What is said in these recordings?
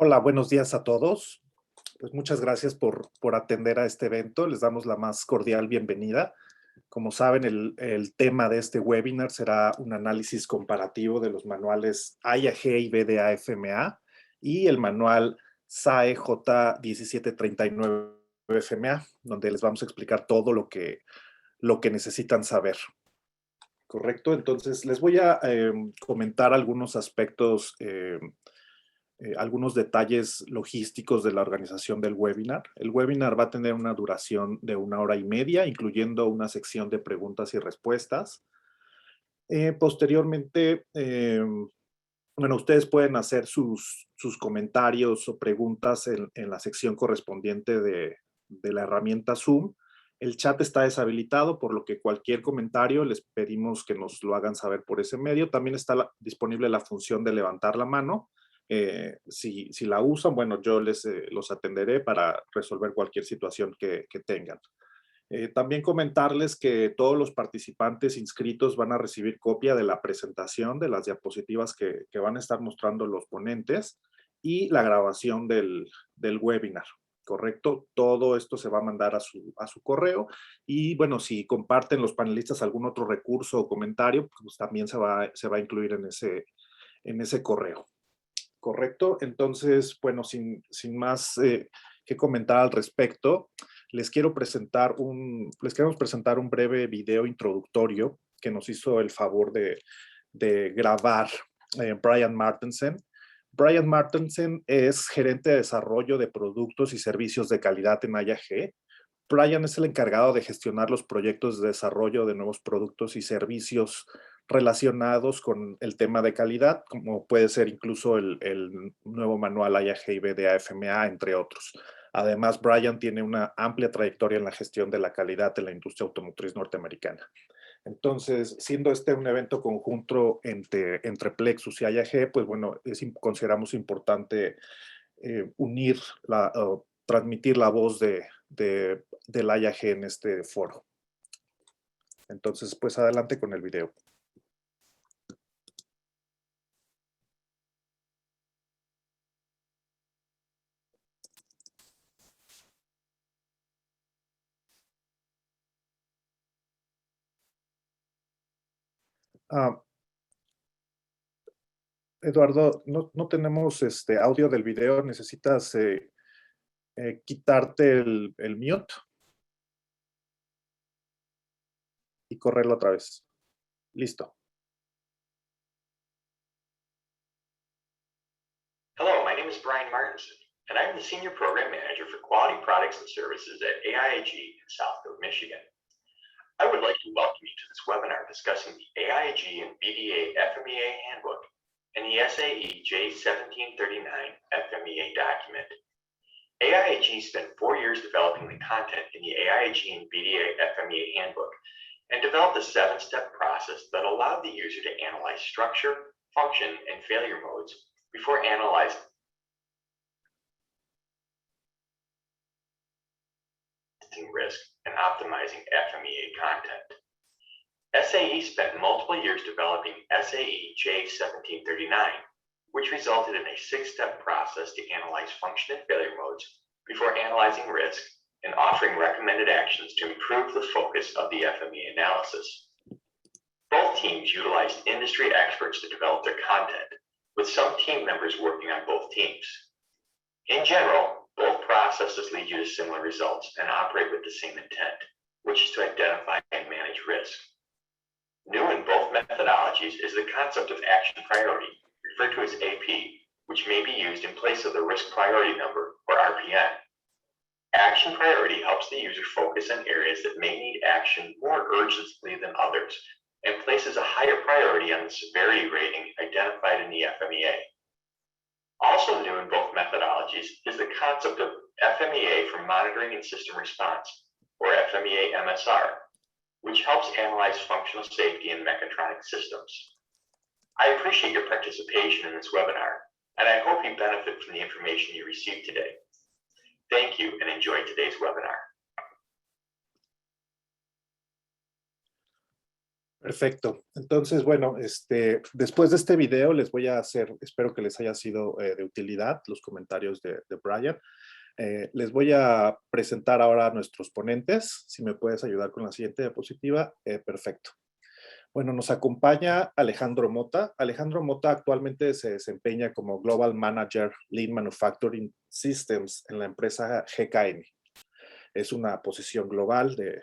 Hola, buenos días a todos. Pues muchas gracias por atender a este evento. Les damos la más cordial bienvenida. Como saben, el tema de este webinar será un análisis comparativo de los manuales IAG y BDA-FMA y el manual SAE J1739-FMA, donde les vamos a explicar todo lo que necesitan saber. ¿Correcto? Entonces, les voy a comentar algunos aspectos algunos detalles logísticos de la organización del webinar. El webinar va a tener una duración de 1 hora y media, incluyendo una sección de preguntas y respuestas. Posteriormente, bueno, ustedes pueden hacer sus comentarios o preguntas en la sección correspondiente de la herramienta Zoom. El chat está deshabilitado, por lo que cualquier comentario les pedimos que nos lo hagan saber por ese medio. También está disponible la función de levantar la mano. Si la usan, bueno, yo los atenderé para resolver cualquier situación que tengan. También comentarles que todos los participantes inscritos van a recibir copia de la presentación, de las diapositivas que van a estar mostrando los ponentes y la grabación del webinar, ¿correcto? Todo esto se va a mandar a su correo y, bueno, si comparten los panelistas algún otro recurso o comentario, pues también se va a incluir en ese correo, ¿correcto? Entonces, bueno, sin más que comentar al respecto, les queremos presentar un breve video introductorio que nos hizo el favor de grabar Brian Martensen. Brian Martensen es gerente de desarrollo de productos y servicios de calidad en IAG. Brian es el encargado de gestionar los proyectos de desarrollo de nuevos productos y servicios relacionados con el tema de calidad, como puede ser incluso el nuevo manual IAG y BDA-FMA, entre otros. Además, Brian tiene una amplia trayectoria en la gestión de la calidad en la industria automotriz norteamericana. Entonces, siendo este un evento conjunto entre Plexus y IAG, pues bueno, consideramos importante unir transmitir la voz del IAG en este foro. Entonces, pues adelante con el video. Eduardo, no tenemos audio del video. ¿Necesitas quitarte el mute y correrlo otra vez? Listo. Hello, my name is Brian Martinson, and I'm the Senior Program Manager for Quality Products and Services at AIAG in Southfield, Michigan. I would like to welcome you to this webinar discussing the AIAG and BDA FMEA Handbook and the SAE J1739 FMEA document. AIAG spent 4 years developing the content in the AIAG and BDA FMEA Handbook and developed a 7-step process that allowed the user to analyze structure, function, and failure modes before analyzing risk and optimizing FMEA content. SAE spent multiple years developing SAE J1739, which resulted in a 6-step process to analyze function and failure modes before analyzing risk and offering recommended actions to improve the focus of the FMEA analysis. Both teams utilized industry experts to develop their content, with some team members working on both teams. In general, both processes lead you to similar results and operate with the same intent, which is to identify and manage risk. New in both methodologies is the concept of action priority, referred to as AP, which may be used in place of the risk priority number, or RPN. Action priority helps the user focus on areas that may need action more urgently than others, and places a higher priority on the severity rating identified in the FMEA. Also new in both methodologies is the concept of FMEA for Monitoring and System Response, or FMEA MSR, which helps analyze functional safety in mechatronic systems. I appreciate your participation in this webinar, and I hope you benefit from the information you received today. Thank you and enjoy today's webinar. Perfecto. Entonces, bueno, después de este video les voy a hacer, espero que les haya sido de utilidad los comentarios de Brian. Les voy a presentar ahora a nuestros ponentes. Si me puedes ayudar con la siguiente diapositiva, perfecto. Bueno, nos acompaña Alejandro Mota. Alejandro Mota actualmente se desempeña como Global Manager Lean Manufacturing Systems en la empresa GKN. Es una posición global de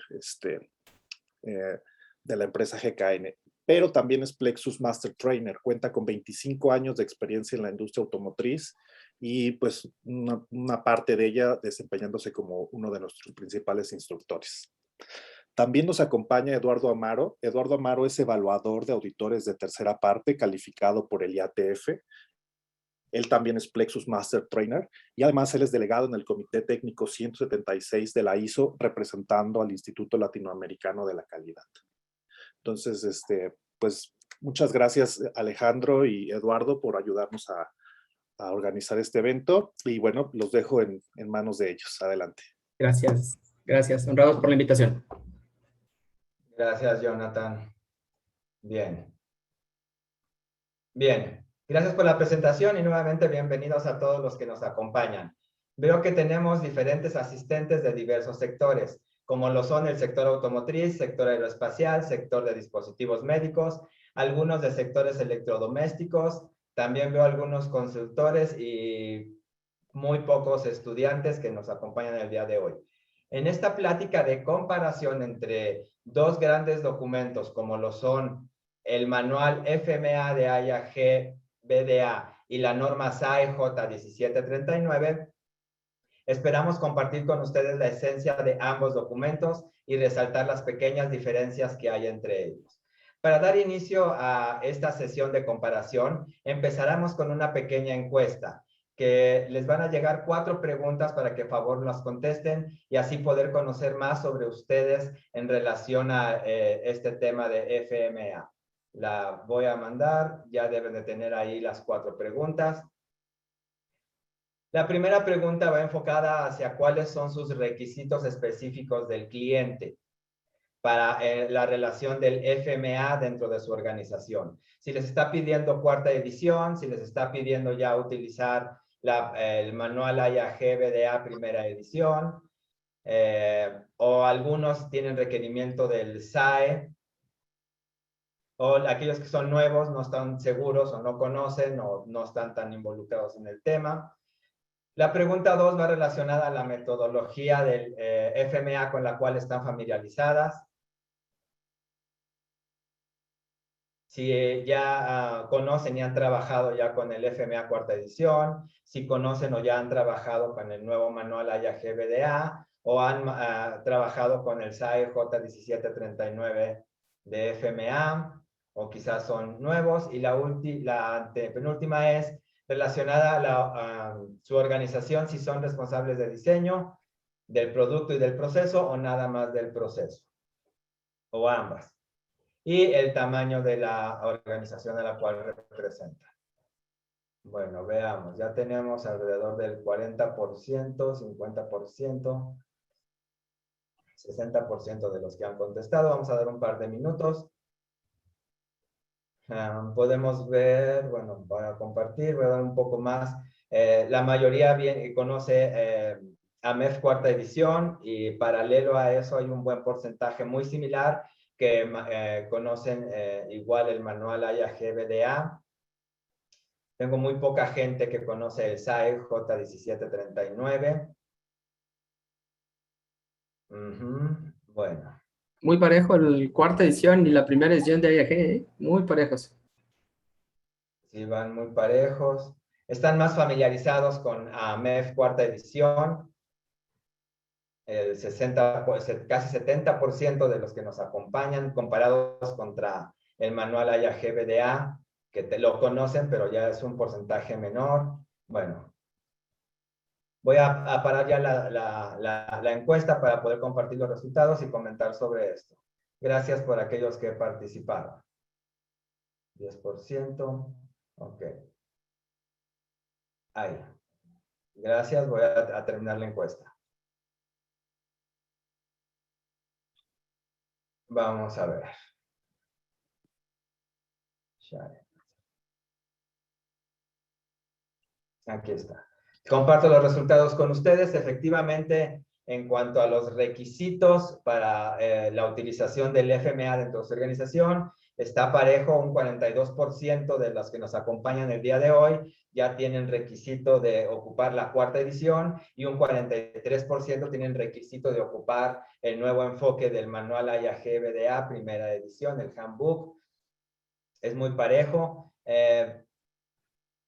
la empresa GKN, pero también es Plexus Master Trainer. Cuenta con 25 años de experiencia en la industria automotriz y pues una parte de ella desempeñándose como uno de nuestros principales instructores. También nos acompaña Eduardo Amaro. Eduardo Amaro es evaluador de auditores de tercera parte calificado por el IATF. Él también es Plexus Master Trainer y además él es delegado en el Comité Técnico 176 de la ISO representando al Instituto Latinoamericano de la Calidad. Entonces, pues muchas gracias Alejandro y Eduardo por ayudarnos a organizar este evento y bueno, los dejo en manos de ellos. Adelante. Gracias, gracias. Honrados por la invitación. Gracias, Jonathan. Bien. Bien, gracias por la presentación y nuevamente bienvenidos a todos los que nos acompañan. Veo que tenemos diferentes asistentes de diversos sectores, como lo son el sector automotriz, sector aeroespacial, sector de dispositivos médicos, algunos de sectores electrodomésticos, también veo algunos consultores y muy pocos estudiantes que nos acompañan el día de hoy. En esta plática de comparación entre dos grandes documentos como lo son el manual FMA de IAG BDA y la norma SAE J1739, esperamos compartir con ustedes la esencia de ambos documentos y resaltar las pequeñas diferencias que hay entre ellos. Para dar inicio a esta sesión de comparación, empezaremos con una pequeña encuesta que les van a llegar 4 preguntas para que por favor las contesten y así poder conocer más sobre ustedes en relación a este tema de FMA. La voy a mandar, ya deben de tener ahí las 4 preguntas. La primera pregunta va enfocada hacia cuáles son sus requisitos específicos del cliente para la relación del FMA dentro de su organización. Si les está pidiendo 4ª edición, si les está pidiendo ya utilizar el manual IAG BDA 1ª edición, o algunos tienen requerimiento del SAE, o aquellos que son nuevos, no están seguros o no conocen o no están tan involucrados en el tema. La pregunta 2 va relacionada a la metodología del FMA con la cual están familiarizadas. Si ya conocen y han trabajado ya con el FMA 4ª edición, si conocen o ya han trabajado con el nuevo manual IAG BDA, o han trabajado con el SAE J1739 de FMA, o quizás son nuevos. Y la penúltima es relacionada a su organización, si son responsables de diseño, del producto y del proceso, o nada más del proceso, o ambas. Y el tamaño de la organización a la cual representa. Bueno, veamos, ya tenemos alrededor del 40%, 50%, 60% de los que han contestado. Vamos a dar un par de minutos. Podemos ver, bueno, voy a compartir, voy a dar un poco más. La mayoría conoce AMEF 4ª edición y paralelo a eso hay un buen porcentaje muy similar que conocen igual el manual IAG BDA. Tengo muy poca gente que conoce el SAE J1739. Bueno. Muy parejo el 4ª edición y la 1ª edición de IAG, ¿eh? Muy parejos. Sí, van muy parejos. Están más familiarizados con AMEF 4ª edición. El 60, casi 70% de los que nos acompañan comparados contra el manual IAG BDA, que lo conocen, pero ya es un porcentaje menor. Bueno, voy a parar ya la encuesta para poder compartir los resultados y comentar sobre esto. Gracias por aquellos que participaron. 10%. Ok. Ahí. Gracias, voy a terminar la encuesta. Vamos a ver. Aquí está. Comparto los resultados con ustedes. Efectivamente, en cuanto a los requisitos para la utilización del FMA dentro de su organización, está parejo. Un 42% de los que nos acompañan el día de hoy ya tienen requisito de ocupar la cuarta edición y un 43% tienen requisito de ocupar el nuevo enfoque del manual IAG BDA, primera edición, el handbook. Es muy parejo.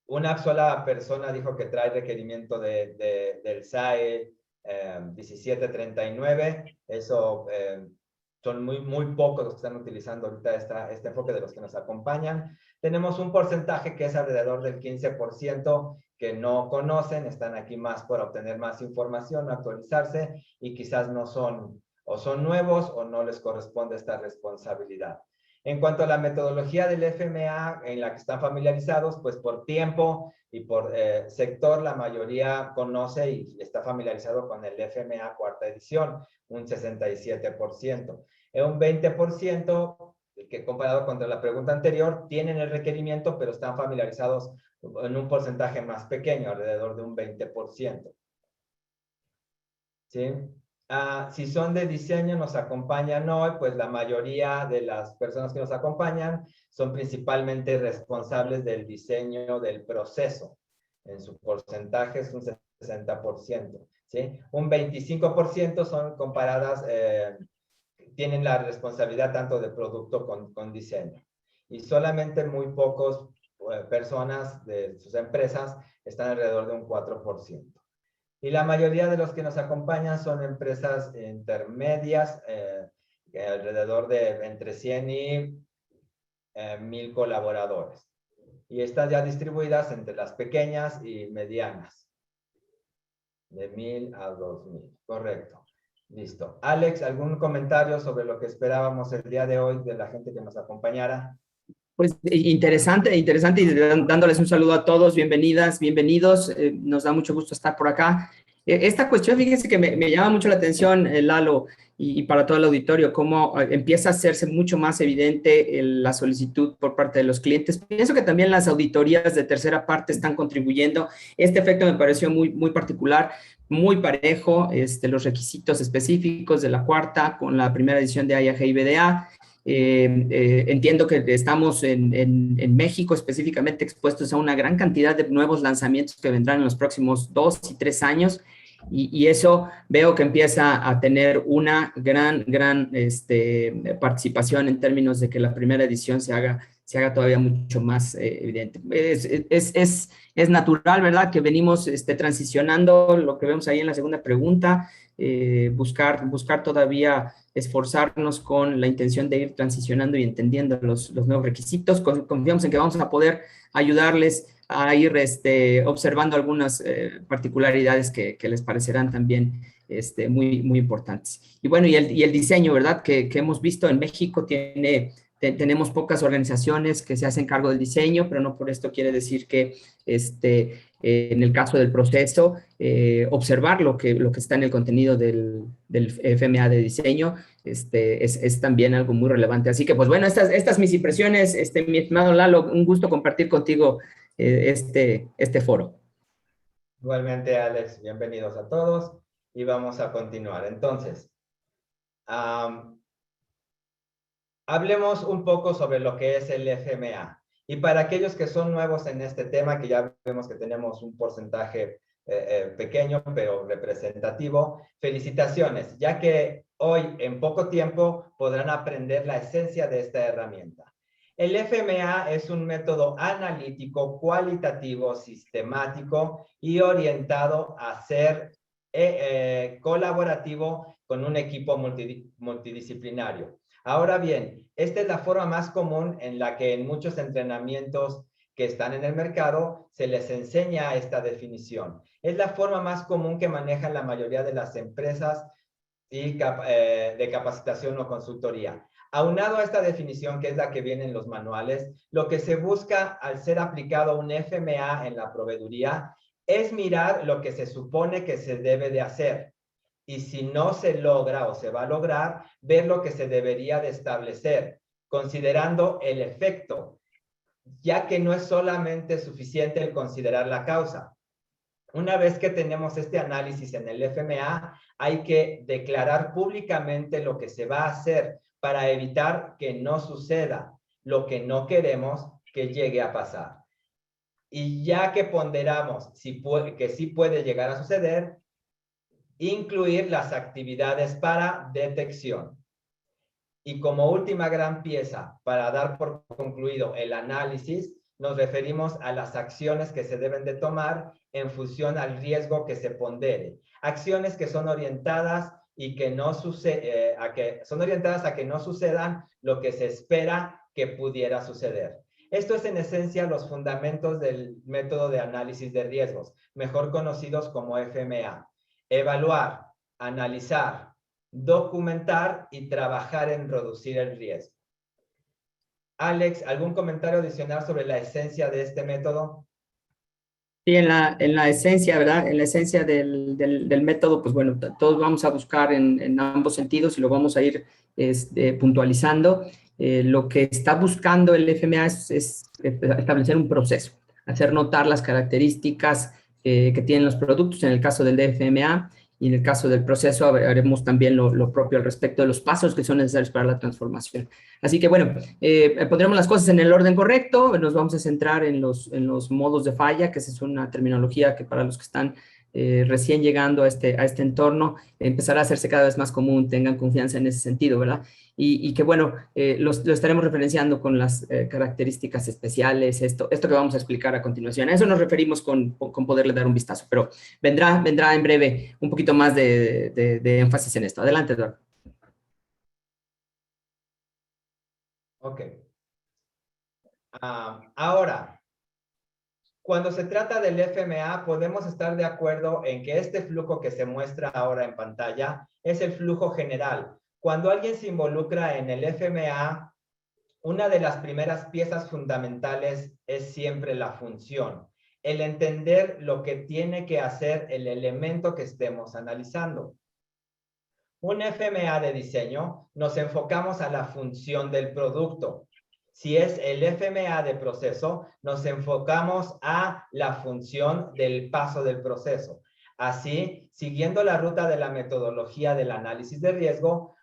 Una sola persona dijo que trae requerimiento del SAE 1739. Eso son muy pocos los que están utilizando ahorita este enfoque de los que nos acompañan. Tenemos un porcentaje que es alrededor del 15% que no conocen, están aquí más por obtener más información, actualizarse, y quizás no son, o son nuevos o no les corresponde esta responsabilidad. En cuanto a la metodología del FMA en la que están familiarizados, pues por tiempo y por sector, la mayoría conoce y está familiarizado con el FMA cuarta edición, un 67%. Un 20%, que comparado con la pregunta anterior, tienen el requerimiento, pero están familiarizados en un porcentaje más pequeño, alrededor de un 20%. ¿Sí? Si son de diseño, nos acompañan hoy, pues la mayoría de las personas que nos acompañan son principalmente responsables del diseño del proceso. En su porcentaje es un 60%. ¿Sí? Un 25% son comparadas, tienen la responsabilidad tanto de producto con diseño. Y solamente muy pocos personas de sus empresas están alrededor de un 4%. Y la mayoría de los que nos acompañan son empresas intermedias, alrededor de entre 100 y 1000 colaboradores. Y están ya distribuidas entre las pequeñas y medianas, de 1000 a 2000. Correcto. Listo. Alex, ¿algún comentario sobre lo que esperábamos el día de hoy de la gente que nos acompañara? Pues interesante y dándoles un saludo a todos, bienvenidas, bienvenidos, nos da mucho gusto estar por acá. Esta cuestión, fíjense que me llama mucho la atención, Lalo, y para todo el auditorio, cómo empieza a hacerse mucho más evidente la solicitud por parte de los clientes. Pienso que también las auditorías de tercera parte están contribuyendo. Este efecto me pareció muy particular, muy parejo, los requisitos específicos de la cuarta con la primera edición de IAG y BDA. Entiendo que estamos en México específicamente expuestos a una gran cantidad de nuevos lanzamientos que vendrán en los próximos 2 y 3 años, y eso veo que empieza a tener una gran participación en términos de que la primera edición se haga todavía mucho más evidente. Es natural, ¿verdad?, que venimos transicionando, lo que vemos ahí en la segunda pregunta, buscar todavía esforzarnos con la intención de ir transicionando y entendiendo los nuevos requisitos. Confiamos en que vamos a poder ayudarles a ir observando algunas particularidades que les parecerán también muy importantes. Y bueno, y el diseño, ¿verdad?, que hemos visto en México tenemos pocas organizaciones que se hacen cargo del diseño, pero no por esto quiere decir que en el caso del proceso, observar lo que está en el contenido del FMA de diseño es también algo muy relevante. Así que, pues bueno, estas mis impresiones, mi estimado Lalo, un gusto compartir contigo este foro. Igualmente, Alex, bienvenidos a todos y vamos a continuar. Entonces, hablemos un poco sobre lo que es el FMA. Y para aquellos que son nuevos en este tema, que ya vemos que tenemos un porcentaje pequeño pero representativo, felicitaciones, ya que hoy en poco tiempo podrán aprender la esencia de esta herramienta. El FMA es un método analítico, cualitativo, sistemático y orientado a ser colaborativo con un equipo multidisciplinario. Ahora bien, esta es la forma más común en la que en muchos entrenamientos que están en el mercado se les enseña esta definición. Es la forma más común que manejan la mayoría de las empresas de capacitación o consultoría. Aunado a esta definición, que es la que viene en los manuales, lo que se busca al ser aplicado un FMA en la proveeduría es mirar lo que se supone que se debe de hacer. Y si no se logra o se va a lograr, ver lo que se debería de establecer, considerando el efecto ya que no es solamente suficiente el considerar la causa. Una vez que tenemos este análisis en el FMA, hay que declarar públicamente lo que se va a hacer para evitar que no suceda lo que no queremos que llegue a pasar. Y ya que ponderamos que sí puede llegar a suceder, incluir las actividades para detección. Y como última gran pieza para dar por concluido el análisis, nos referimos a las acciones que se deben de tomar en función al riesgo que se pondere. Acciones que son orientadas y que no a que no sucedan lo que se espera que pudiera suceder. Esto es en esencia los fundamentos del método de análisis de riesgos, mejor conocidos como FMA. Evaluar, analizar, documentar y trabajar en reducir el riesgo. Alex, ¿algún comentario adicional sobre la esencia de este método? Sí, en la esencia, ¿verdad? En la esencia del método, pues bueno, todos vamos a buscar en ambos sentidos y lo vamos a ir puntualizando. Lo que está buscando el FMA es establecer un proceso, hacer notar las características que tienen los productos, en el caso del DFMA, y en el caso del proceso haremos también lo propio al respecto de los pasos que son necesarios para la transformación. Así que bueno, pondremos las cosas en el orden correcto, nos vamos a centrar en los modos de falla, que esa es una terminología que para los que están recién llegando a este entorno, empezará a hacerse cada vez más común, tengan confianza en ese sentido, ¿verdad? Y que bueno, lo estaremos referenciando con las características especiales, esto que vamos a explicar a continuación. A eso nos referimos con poderle dar un vistazo, pero vendrá en breve un poquito más de énfasis en esto. Adelante, Eduardo. Ok. Ahora, cuando se trata del FMA, podemos estar de acuerdo en que este flujo que se muestra ahora en pantalla es el flujo general. Cuando alguien se involucra en el FMA, una de las primeras piezas fundamentales es siempre la función, el entender lo que tiene que hacer el elemento que estemos analizando. Un FMA de diseño, nos enfocamos a la función del producto. Si es el FMA de proceso, nos enfocamos a la función del paso del proceso. Así, siguiendo la ruta de la metodología del análisis de riesgo,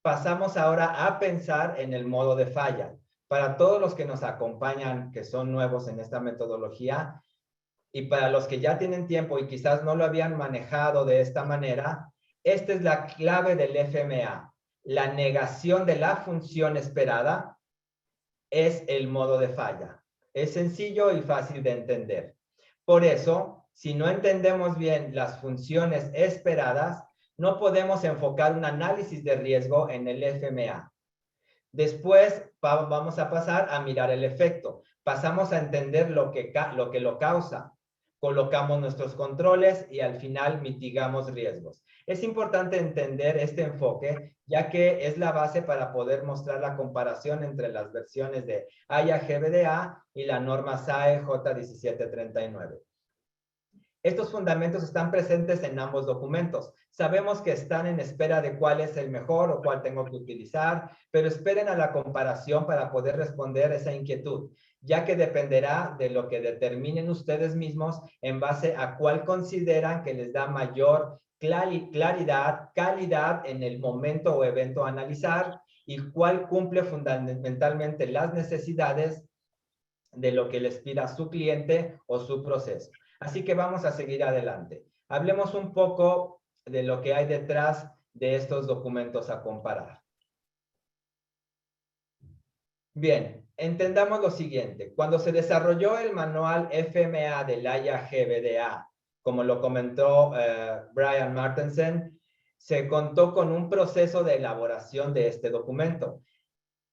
pasamos ahora a pensar en el modo de falla. Para todos los que nos acompañan, que son nuevos en esta metodología, y para los que ya tienen tiempo y quizás no lo habían manejado de esta manera, esta es la clave del FMA. La negación de la función esperada es el modo de falla. Es sencillo y fácil de entender. Por eso, si no entendemos bien las funciones esperadas, no podemos enfocar un análisis de riesgo en el FMA. Después vamos a pasar a mirar el efecto. Pasamos a entender lo que lo causa. Colocamos nuestros controles y al final mitigamos riesgos. Es importante entender este enfoque, ya que es la base para poder mostrar la comparación entre las versiones de AIA-GBDA y la norma SAE J1739. Estos fundamentos están presentes en ambos documentos. Sabemos que están en espera de cuál es el mejor o cuál tengo que utilizar, pero esperen a la comparación para poder responder esa inquietud, ya que dependerá de lo que determinen ustedes mismos en base a cuál consideran que les da mayor claridad, calidad en el momento o evento a analizar y cuál cumple fundamentalmente las necesidades de lo que les pida su cliente o su proceso. Así que vamos a seguir adelante. Hablemos un poco de lo que hay detrás de estos documentos a comparar. Bien, entendamos lo siguiente. Cuando se desarrolló el manual FMA del AIA-GBDA, como lo comentó Brian Martensen, se contó con un proceso de elaboración de este documento,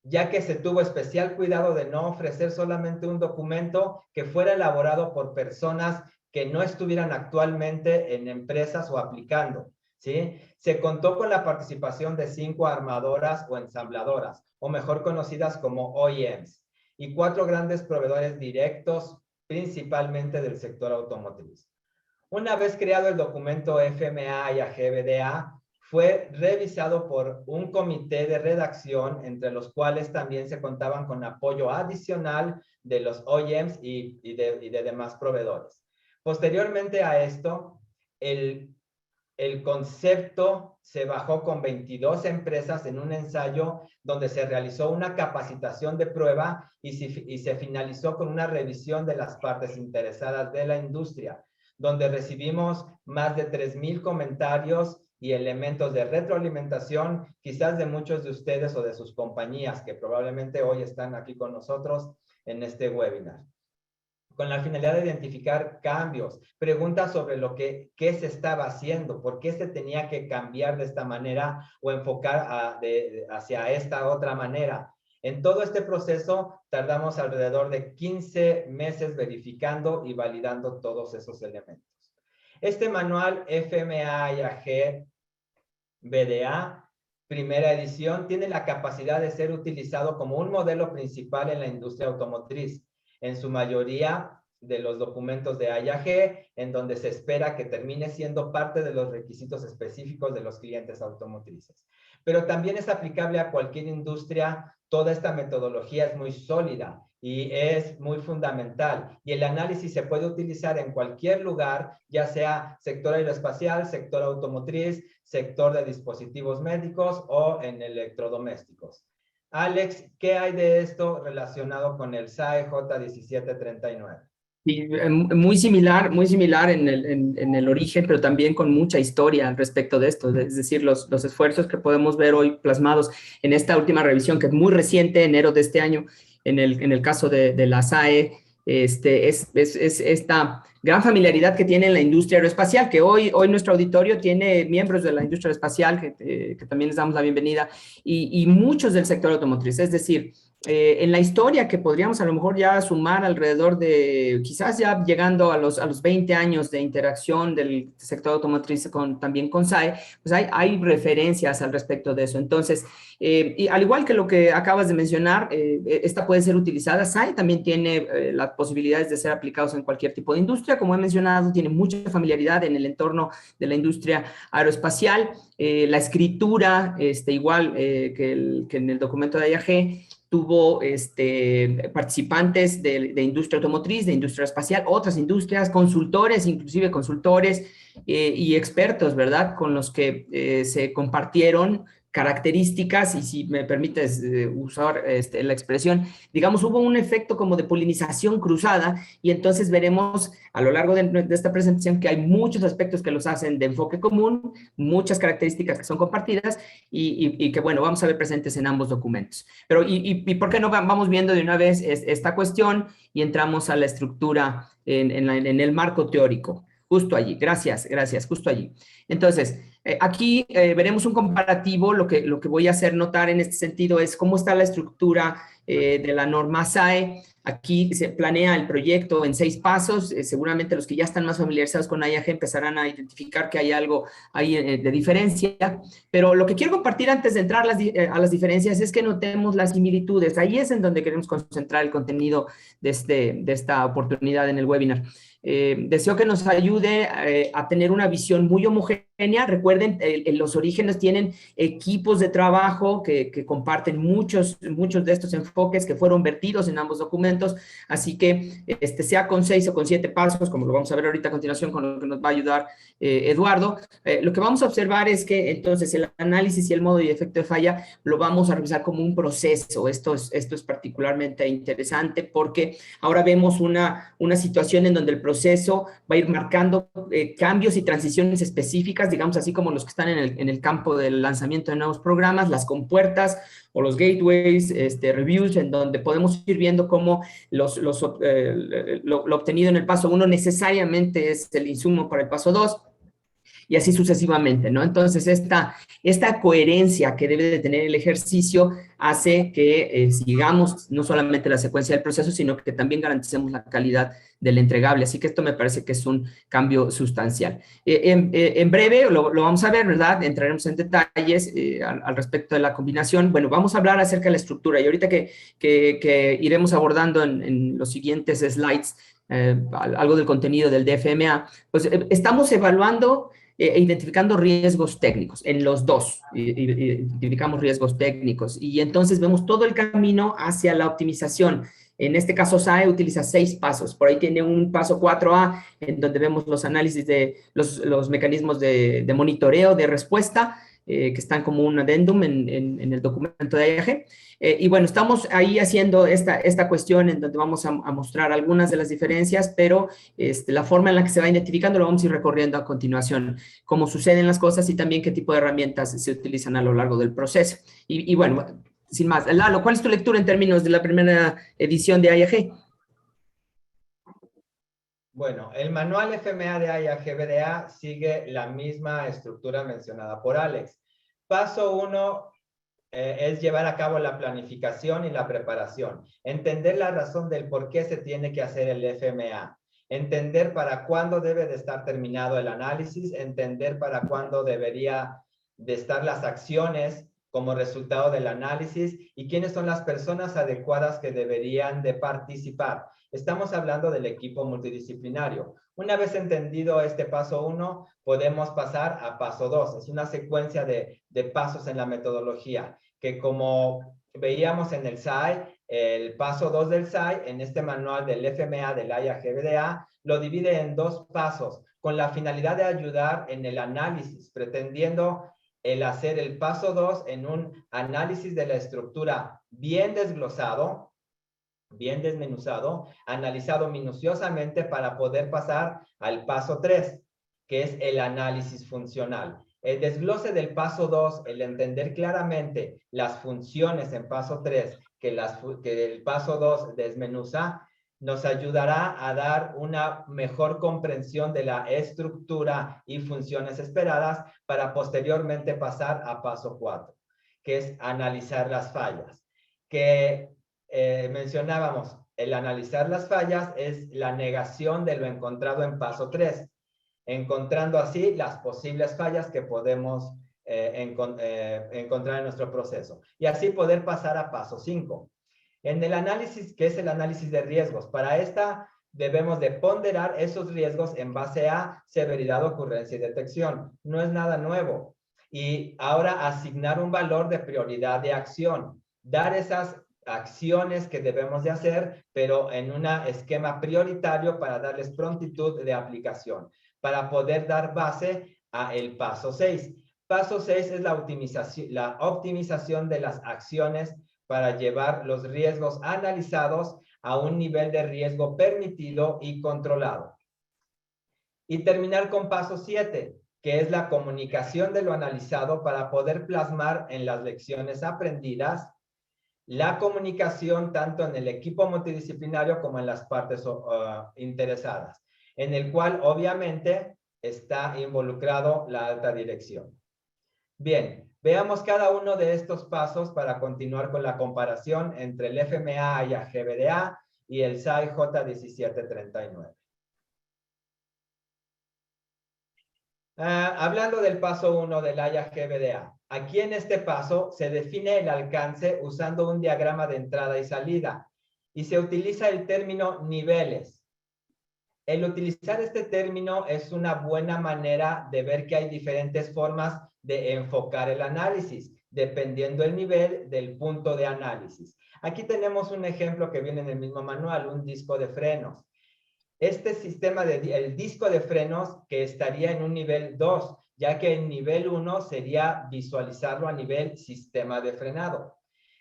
ya que se tuvo especial cuidado de no ofrecer solamente un documento que fuera elaborado por personas que no estuvieran actualmente en empresas o aplicando, ¿sí? Se contó con la participación de 5 armadoras o ensambladoras, o mejor conocidas como OEMs, y 4 grandes proveedores directos, principalmente del sector automotriz. Una vez creado el documento FMA y GBDA, fue revisado por un comité de redacción, entre los cuales también se contaban con apoyo adicional de los OEMs y de demás proveedores. Posteriormente a esto, el concepto se bajó con 22 empresas en un ensayo donde se realizó una capacitación de prueba y se finalizó con una revisión de las partes interesadas de la industria, donde recibimos más de 3,000 comentarios y elementos de retroalimentación, quizás de muchos de ustedes o de sus compañías que probablemente hoy están aquí con nosotros en este webinar, con la finalidad de identificar cambios, preguntas sobre qué se estaba haciendo, por qué se tenía que cambiar de esta manera o enfocar hacia esta otra manera. En todo este proceso tardamos alrededor de 15 meses verificando y validando todos esos elementos. Este manual FMEA BDA, primera edición, tiene la capacidad de ser utilizado como un modelo principal en la industria automotriz, en su mayoría de los documentos de IAG, en donde se espera que termine siendo parte de los requisitos específicos de los clientes automotrices. Pero también es aplicable a cualquier industria. Toda esta metodología es muy sólida y es muy fundamental. Y el análisis se puede utilizar en cualquier lugar, ya sea sector aeroespacial, sector automotriz, sector de dispositivos médicos o en electrodomésticos. Alex, ¿qué hay de esto relacionado con el SAE J1739? Y muy similar en el origen, pero también con mucha historia al respecto de esto. Es decir, los esfuerzos que podemos ver hoy plasmados en esta última revisión, que es muy reciente, enero de este año, en el caso de la SAE, es esta gran familiaridad que tiene en la industria aeroespacial, que hoy nuestro auditorio tiene miembros de la industria aeroespacial, que también les damos la bienvenida, y muchos del sector automotriz. Es decir, en la historia que podríamos a lo mejor ya sumar alrededor de, quizás ya llegando a los 20 años de interacción del sector automotriz también con SAE, pues hay referencias al respecto de eso. Entonces, y al igual que lo que acabas de mencionar, esta puede ser utilizada. SAE también tiene las posibilidades de ser aplicados en cualquier tipo de industria. Como he mencionado, tiene mucha familiaridad en el entorno de la industria aeroespacial. La escritura, igual que en el documento de IAG, tuvo participantes de industria automotriz, de industria espacial, otras industrias, consultores, inclusive consultores y expertos, ¿verdad? Con los que se compartieron características, y si me permites usar la expresión, digamos, hubo un efecto como de polinización cruzada, y entonces veremos a lo largo de esta presentación que hay muchos aspectos que los hacen de enfoque común, muchas características que son compartidas y que, bueno, vamos a ver presentes en ambos documentos. Pero, ¿y por qué no vamos viendo de una vez esta cuestión y entramos a la estructura en el marco teórico? Justo allí, gracias, justo allí. Entonces, aquí veremos un comparativo. Lo que voy a hacer notar en este sentido es cómo está la estructura de la norma SAE. Aquí se planea el proyecto en 6 pasos. Seguramente los que ya están más familiarizados con IAG empezarán a identificar que hay algo ahí de diferencia. Pero lo que quiero compartir antes de entrar a las diferencias es que notemos las similitudes. Ahí es en donde queremos concentrar el contenido de esta oportunidad en el webinar. Deseo que nos ayude a tener una visión muy homogénea. Recuerden, los orígenes tienen equipos de trabajo que comparten muchos de estos enfoques que fueron vertidos en ambos documentos, así que sea con 6 o con 7 pasos, como lo vamos a ver ahorita a continuación con lo que nos va a ayudar Eduardo, lo que vamos a observar es que entonces el análisis y el modo y efecto de falla lo vamos a revisar como un proceso. Esto es particularmente interesante porque ahora vemos una situación en donde el proceso va a ir marcando cambios y transiciones específicas, digamos así como los que están en el campo del lanzamiento de nuevos programas, las compuertas o los gateways, reviews, en donde podemos ir viendo cómo lo obtenido en el paso 1 necesariamente es el insumo para el paso 2, y así sucesivamente, ¿no? Entonces, esta coherencia que debe de tener el ejercicio hace que sigamos no solamente la secuencia del proceso, sino que también garanticemos la calidad del entregable. Así que esto me parece que es un cambio sustancial. En breve lo vamos a ver, ¿verdad? Entraremos en detalles al respecto de la combinación. Bueno, vamos a hablar acerca de la estructura, y ahorita que iremos abordando en los siguientes slides, algo del contenido del DFMA, pues estamos evaluando e identificando riesgos técnicos en los dos, identificamos riesgos técnicos y entonces vemos todo el camino hacia la optimización. En este caso, SAE utiliza 6 pasos. Por ahí tiene un paso 4A, en donde vemos los análisis de los mecanismos de monitoreo, de respuesta, que están como un adendum en el documento de IAG. Y bueno, estamos ahí haciendo esta cuestión en donde vamos a mostrar algunas de las diferencias, pero la forma en la que se va identificando lo vamos a ir recorriendo a continuación, cómo suceden las cosas y también qué tipo de herramientas se utilizan a lo largo del proceso. Y bueno, sin más. Lalo, ¿cuál es tu lectura en términos de la primera edición de IAG? Bueno, el manual FMA de IAG-BDA sigue la misma estructura mencionada por Alex. Paso 1 es llevar a cabo la planificación y la preparación. Entender la razón del por qué se tiene que hacer el FMA. Entender para cuándo debe de estar terminado el análisis. Entender para cuándo debería de estar las acciones como resultado del análisis y quiénes son las personas adecuadas que deberían de participar. Estamos hablando del equipo multidisciplinario. Una vez entendido este paso 1, podemos pasar a paso 2. Es una secuencia de pasos en la metodología, que como veíamos en el SAI, el paso 2 del SAI, en este manual del FMA del IAG-BDA, lo divide en 2 pasos, con la finalidad de ayudar en el análisis, pretendiendo el hacer el paso 2 en un análisis de la estructura bien desglosado, bien desmenuzado, analizado minuciosamente para poder pasar al paso 3, que es el análisis funcional. El desglose del paso 2, el entender claramente las funciones en paso 3, que el paso 2 desmenuza, nos ayudará a dar una mejor comprensión de la estructura y funciones esperadas para posteriormente pasar a paso 4, que es analizar las fallas. Que mencionábamos, el analizar las fallas es la negación de lo encontrado en paso 3, encontrando así las posibles fallas que podemos encontrar en nuestro proceso. Y así poder pasar a paso 5. En el análisis, que es el análisis de riesgos, para esta debemos de ponderar esos riesgos en base a severidad, ocurrencia y detección. No es nada nuevo. Y ahora asignar un valor de prioridad de acción. Dar esas acciones que debemos de hacer, pero en un esquema prioritario para darles prontitud de aplicación, para poder dar base a el paso 6. Paso 6 es la optimización de las acciones para llevar los riesgos analizados a un nivel de riesgo permitido y controlado. Y terminar con paso 7, que es la comunicación de lo analizado para poder plasmar en las lecciones aprendidas la comunicación tanto en el equipo multidisciplinario como en las partes interesadas, en el cual obviamente está involucrado la alta dirección. Bien, veamos cada uno de estos pasos para continuar con la comparación entre el FMA IAG-BDA y el SAI J1739. Hablando del paso 1 del IAG-BDA, aquí en este paso se define el alcance usando un diagrama de entrada y salida y se utiliza el término niveles. El utilizar este término es una buena manera de ver que hay diferentes formas de enfocar el análisis, dependiendo el nivel del punto de análisis. Aquí tenemos un ejemplo que viene en el mismo manual, un disco de frenos. Este sistema el disco de frenos que estaría en un nivel 2, ya que el nivel 1 sería visualizarlo a nivel sistema de frenado.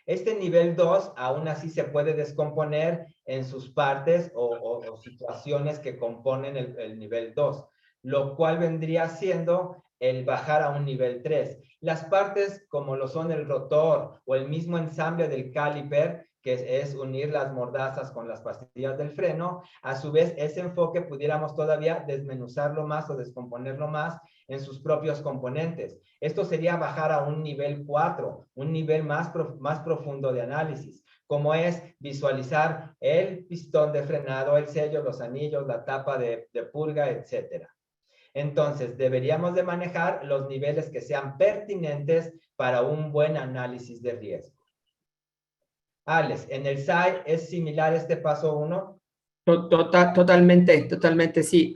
Este nivel 2 aún así se puede descomponer en sus partes o situaciones que componen el nivel 2, lo cual vendría siendo el bajar a un nivel 3. Las partes como lo son el rotor o el mismo ensamble del caliper, que es unir las mordazas con las pastillas del freno, a su vez ese enfoque pudiéramos todavía desmenuzarlo más o descomponerlo más en sus propios componentes. Esto sería bajar a un nivel 4, un nivel más profundo de análisis, como es visualizar el pistón de frenado, el sello, los anillos, la tapa de purga, etc. Entonces, deberíamos de manejar los niveles que sean pertinentes para un buen análisis de riesgo. Alex, en el SAI es similar este paso 1. Totalmente, sí.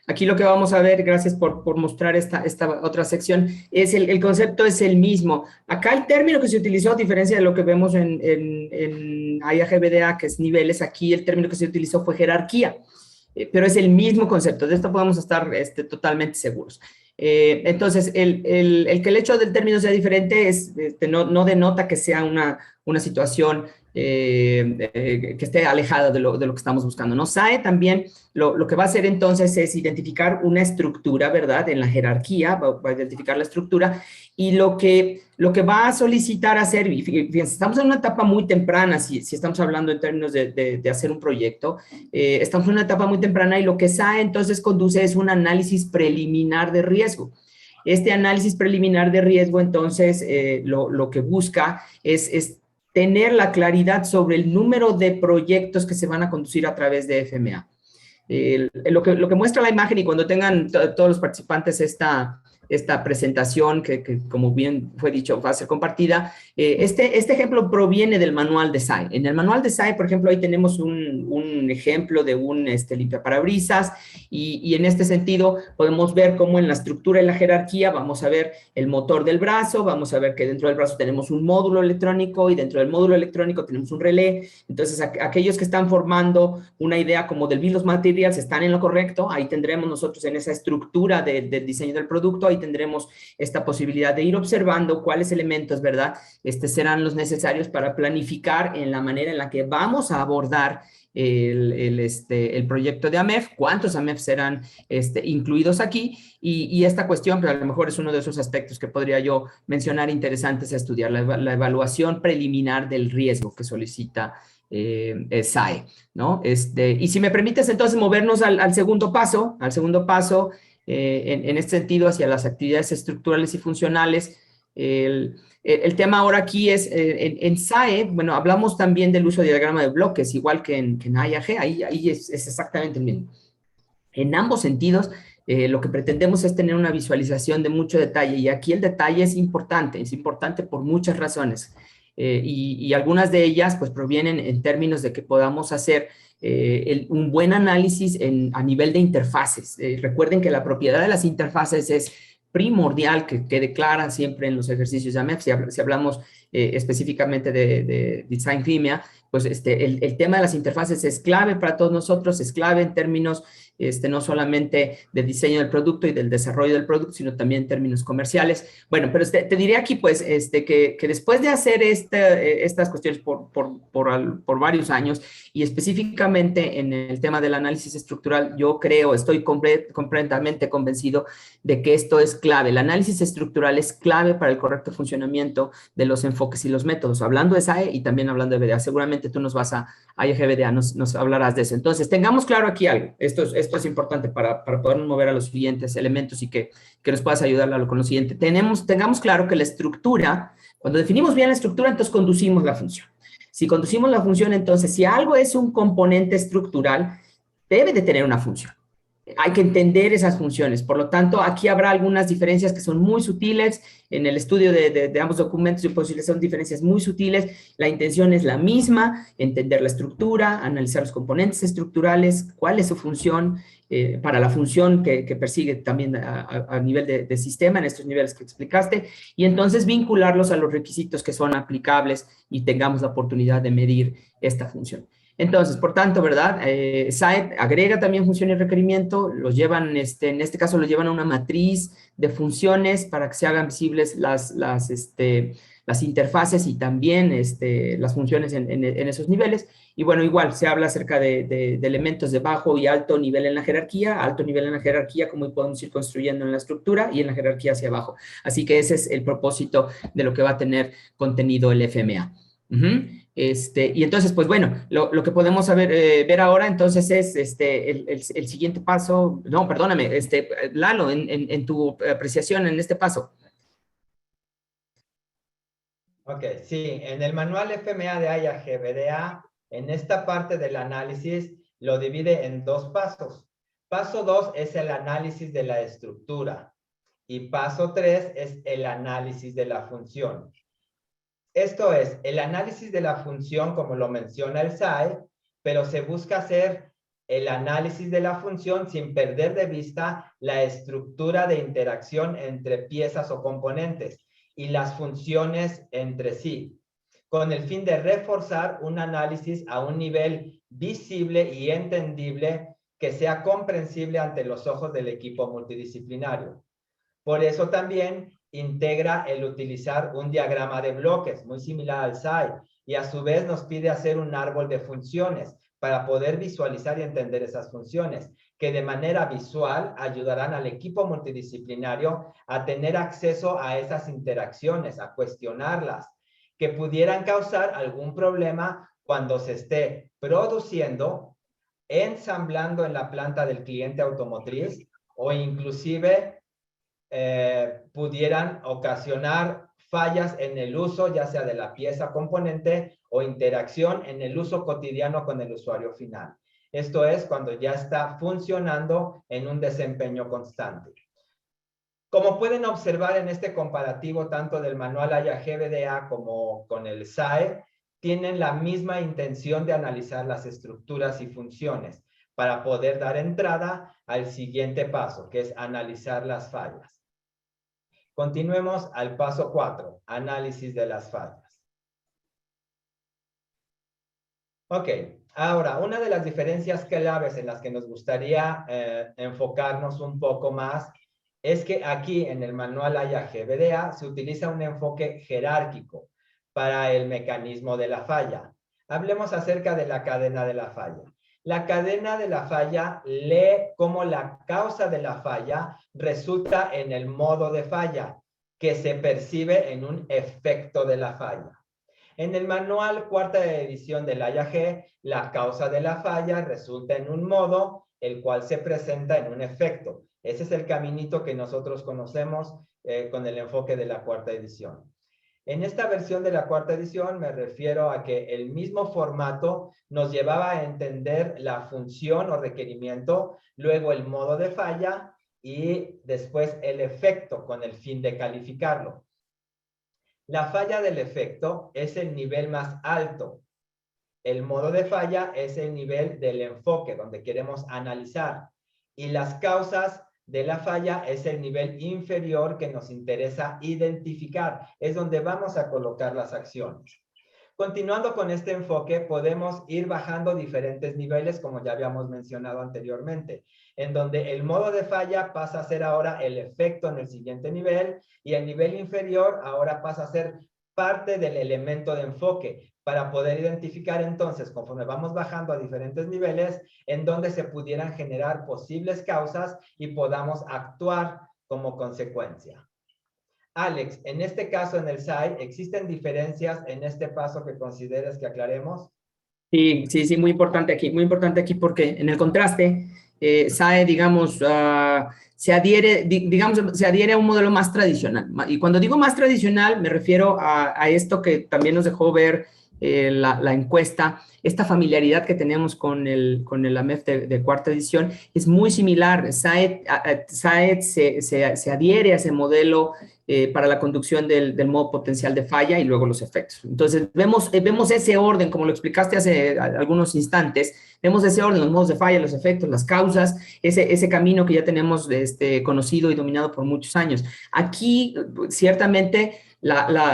Aquí lo que vamos a ver, gracias por mostrar esta otra sección, es el concepto es el mismo. Acá el término que se utilizó, a diferencia de lo que vemos en IAGBDA, que es niveles, aquí el término que se utilizó fue jerarquía, pero es el mismo concepto. De esto podemos estar totalmente seguros. Entonces, el que el hecho del término sea diferente no denota que sea una situación que esté alejada de lo que estamos buscando, ¿no? SAE también lo que va a hacer entonces es identificar una estructura, ¿verdad? En la jerarquía, va a identificar la estructura y lo que va a solicitar hacer, y fíjense, estamos en una etapa muy temprana, si estamos hablando en términos de hacer un proyecto, estamos en una etapa muy temprana y lo que SAE entonces conduce es un análisis preliminar de riesgo. Este análisis preliminar de riesgo entonces lo que busca es tener la claridad sobre el número de proyectos que se van a conducir a través de FMA. Lo que muestra la imagen, y cuando tengan todos los participantes esta presentación, que como bien fue dicho, va a ser compartida, este ejemplo proviene del manual de SAE. En el manual de SAE, por ejemplo, ahí tenemos un ejemplo de un limpiaparabrisas, y en este sentido podemos ver cómo en la estructura y la jerarquía vamos a ver el motor del brazo, vamos a ver que dentro del brazo tenemos un módulo electrónico, y dentro del módulo electrónico tenemos un relé. Entonces, aquellos que están formando una idea como del bill of materials están en lo correcto. Ahí tendremos nosotros en esa estructura del diseño del producto, ahí tendremos esta posibilidad de ir observando cuáles elementos, ¿verdad? Serán los necesarios para planificar en la manera en la que vamos a abordar el proyecto de AMEF, cuántos AMEF serán incluidos aquí, y esta cuestión, pero a lo mejor es uno de esos aspectos que podría yo mencionar interesantes a estudiar, la evaluación preliminar del riesgo que solicita SAE, ¿no? Y si me permites entonces movernos al segundo paso, en este sentido hacia las actividades estructurales y funcionales. El tema ahora aquí es, en SAE, bueno, hablamos también del uso de diagrama de bloques, igual que en IAG, ahí es exactamente el mismo. En ambos sentidos, lo que pretendemos es tener una visualización de mucho detalle, y aquí el detalle es importante por muchas razones, y algunas de ellas pues provienen en términos de que podamos hacer un buen análisis a nivel de interfaces. Recuerden que la propiedad de las interfaces es primordial, que quede clara siempre en los ejercicios de AMEF. Si hablamos específicamente de Design FIMEA, pues el tema de las interfaces es clave para todos nosotros, es clave en términos no solamente del diseño del producto y del desarrollo del producto, sino también en términos comerciales. Bueno, pero te diré aquí, pues, que después de hacer estas cuestiones por varios años, y específicamente en el tema del análisis estructural, yo estoy completamente convencido de que esto es clave. El análisis estructural es clave para el correcto funcionamiento de los enfoques y los métodos. Hablando de SAE y también hablando de BDA, seguramente tú nos vas a IAGBDA, nos hablarás de eso. Entonces, tengamos claro aquí algo. Esto es importante para podernos mover a los siguientes elementos y que nos puedas ayudar con lo siguiente. Tengamos claro que la estructura, cuando definimos bien la estructura, entonces conducimos la función. Si conducimos la función, entonces, si algo es un componente estructural, debe de tener una función. Hay que entender esas funciones. Por lo tanto, aquí habrá algunas diferencias que son muy sutiles. En el estudio de ambos documentos, yo puedo decir que son diferencias muy sutiles. La intención es la misma: entender la estructura, analizar los componentes estructurales, cuál es su función, para la función que persigue también a nivel de sistema, en estos niveles que explicaste, y entonces vincularlos a los requisitos que son aplicables y tengamos la oportunidad de medir esta función. Entonces, por tanto, ¿verdad? SAE agrega también función y requerimiento, los llevan, en este caso los llevan a una matriz de funciones para que se hagan visibles las interfaces y también las funciones en esos niveles. Y bueno, igual se habla acerca de elementos de bajo y alto nivel en la jerarquía, como podemos ir construyendo en la estructura, y en la jerarquía hacia abajo. Así que ese es el propósito de lo que va a tener contenido el FMA. Y entonces, pues bueno, lo que podemos ver ahora entonces es el siguiente paso. No, perdóname, Lalo, en tu apreciación en este paso. Ok, sí, en el manual FMA de IAGBDA, en esta parte del análisis lo divide en dos pasos. Paso 2 es el análisis de la estructura, y paso 3 es el análisis de la función. Esto es, el análisis de la función, como lo menciona el SAE, pero se busca hacer el análisis de la función sin perder de vista la estructura de interacción entre piezas o componentes y las funciones entre sí, con el fin de reforzar un análisis a un nivel visible y entendible que sea comprensible ante los ojos del equipo multidisciplinario. Por eso también integra el utilizar un diagrama de bloques, muy similar al SAI, y a su vez nos pide hacer un árbol de funciones para poder visualizar y entender esas funciones, que de manera visual ayudarán al equipo multidisciplinario a tener acceso a esas interacciones, a cuestionarlas, que pudieran causar algún problema cuando se esté produciendo, ensamblando en la planta del cliente automotriz o inclusive pudieran ocasionar fallas en el uso, ya sea de la pieza componente o interacción en el uso cotidiano con el usuario final. Esto es cuando ya está funcionando en un desempeño constante. Como pueden observar en este comparativo, tanto del manual AYA-GBDA como con el SAE, tienen la misma intención de analizar las estructuras y funciones para poder dar entrada al siguiente paso, que es analizar las fallas. Continuemos al paso 4, análisis de las fallas. Ok, ahora, una de las diferencias claves en las que nos gustaría enfocarnos un poco más es que aquí en el manual AYA-GBDA se utiliza un enfoque jerárquico para el mecanismo de la falla. Hablemos acerca de la cadena de la falla. La cadena de la falla lee cómo la causa de la falla resulta en el modo de falla, que se percibe en un efecto de la falla. En el manual cuarta edición del AYA-G, la causa de la falla resulta en un modo, el cual se presenta en un efecto. Ese es el caminito que nosotros conocemos con el enfoque de la cuarta edición. En esta versión de la cuarta edición me refiero a que el mismo formato nos llevaba a entender la función o requerimiento, luego el modo de falla y después el efecto con el fin de calificarlo. La falla del efecto es el nivel más alto. El modo de falla es el nivel del enfoque donde queremos analizar. Y las causas de la falla es el nivel inferior que nos interesa identificar. Es donde vamos a colocar las acciones. Continuando con este enfoque, podemos ir bajando diferentes niveles, como ya habíamos mencionado anteriormente, en donde el modo de falla pasa a ser ahora el efecto en el siguiente nivel y el nivel inferior ahora pasa a ser parte del elemento de enfoque para poder identificar entonces, conforme vamos bajando a diferentes niveles, en donde se pudieran generar posibles causas y podamos actuar como consecuencia. Alex, en este caso en el SAI, ¿existen diferencias en este paso que consideres que aclaremos? Sí, muy importante aquí porque en el contraste, SAE, digamos, se adhiere a un modelo más tradicional. Y cuando digo más tradicional, me refiero a esto que también nos dejó ver la encuesta, esta familiaridad que tenemos con el AMEF de cuarta edición es muy similar. SAE se adhiere a ese modelo para la conducción del modo potencial de falla y luego los efectos. Entonces, vemos ese orden, como lo explicaste hace algunos instantes, vemos ese orden, los modos de falla, los efectos, las causas, ese camino que ya tenemos conocido y dominado por muchos años. Aquí, ciertamente,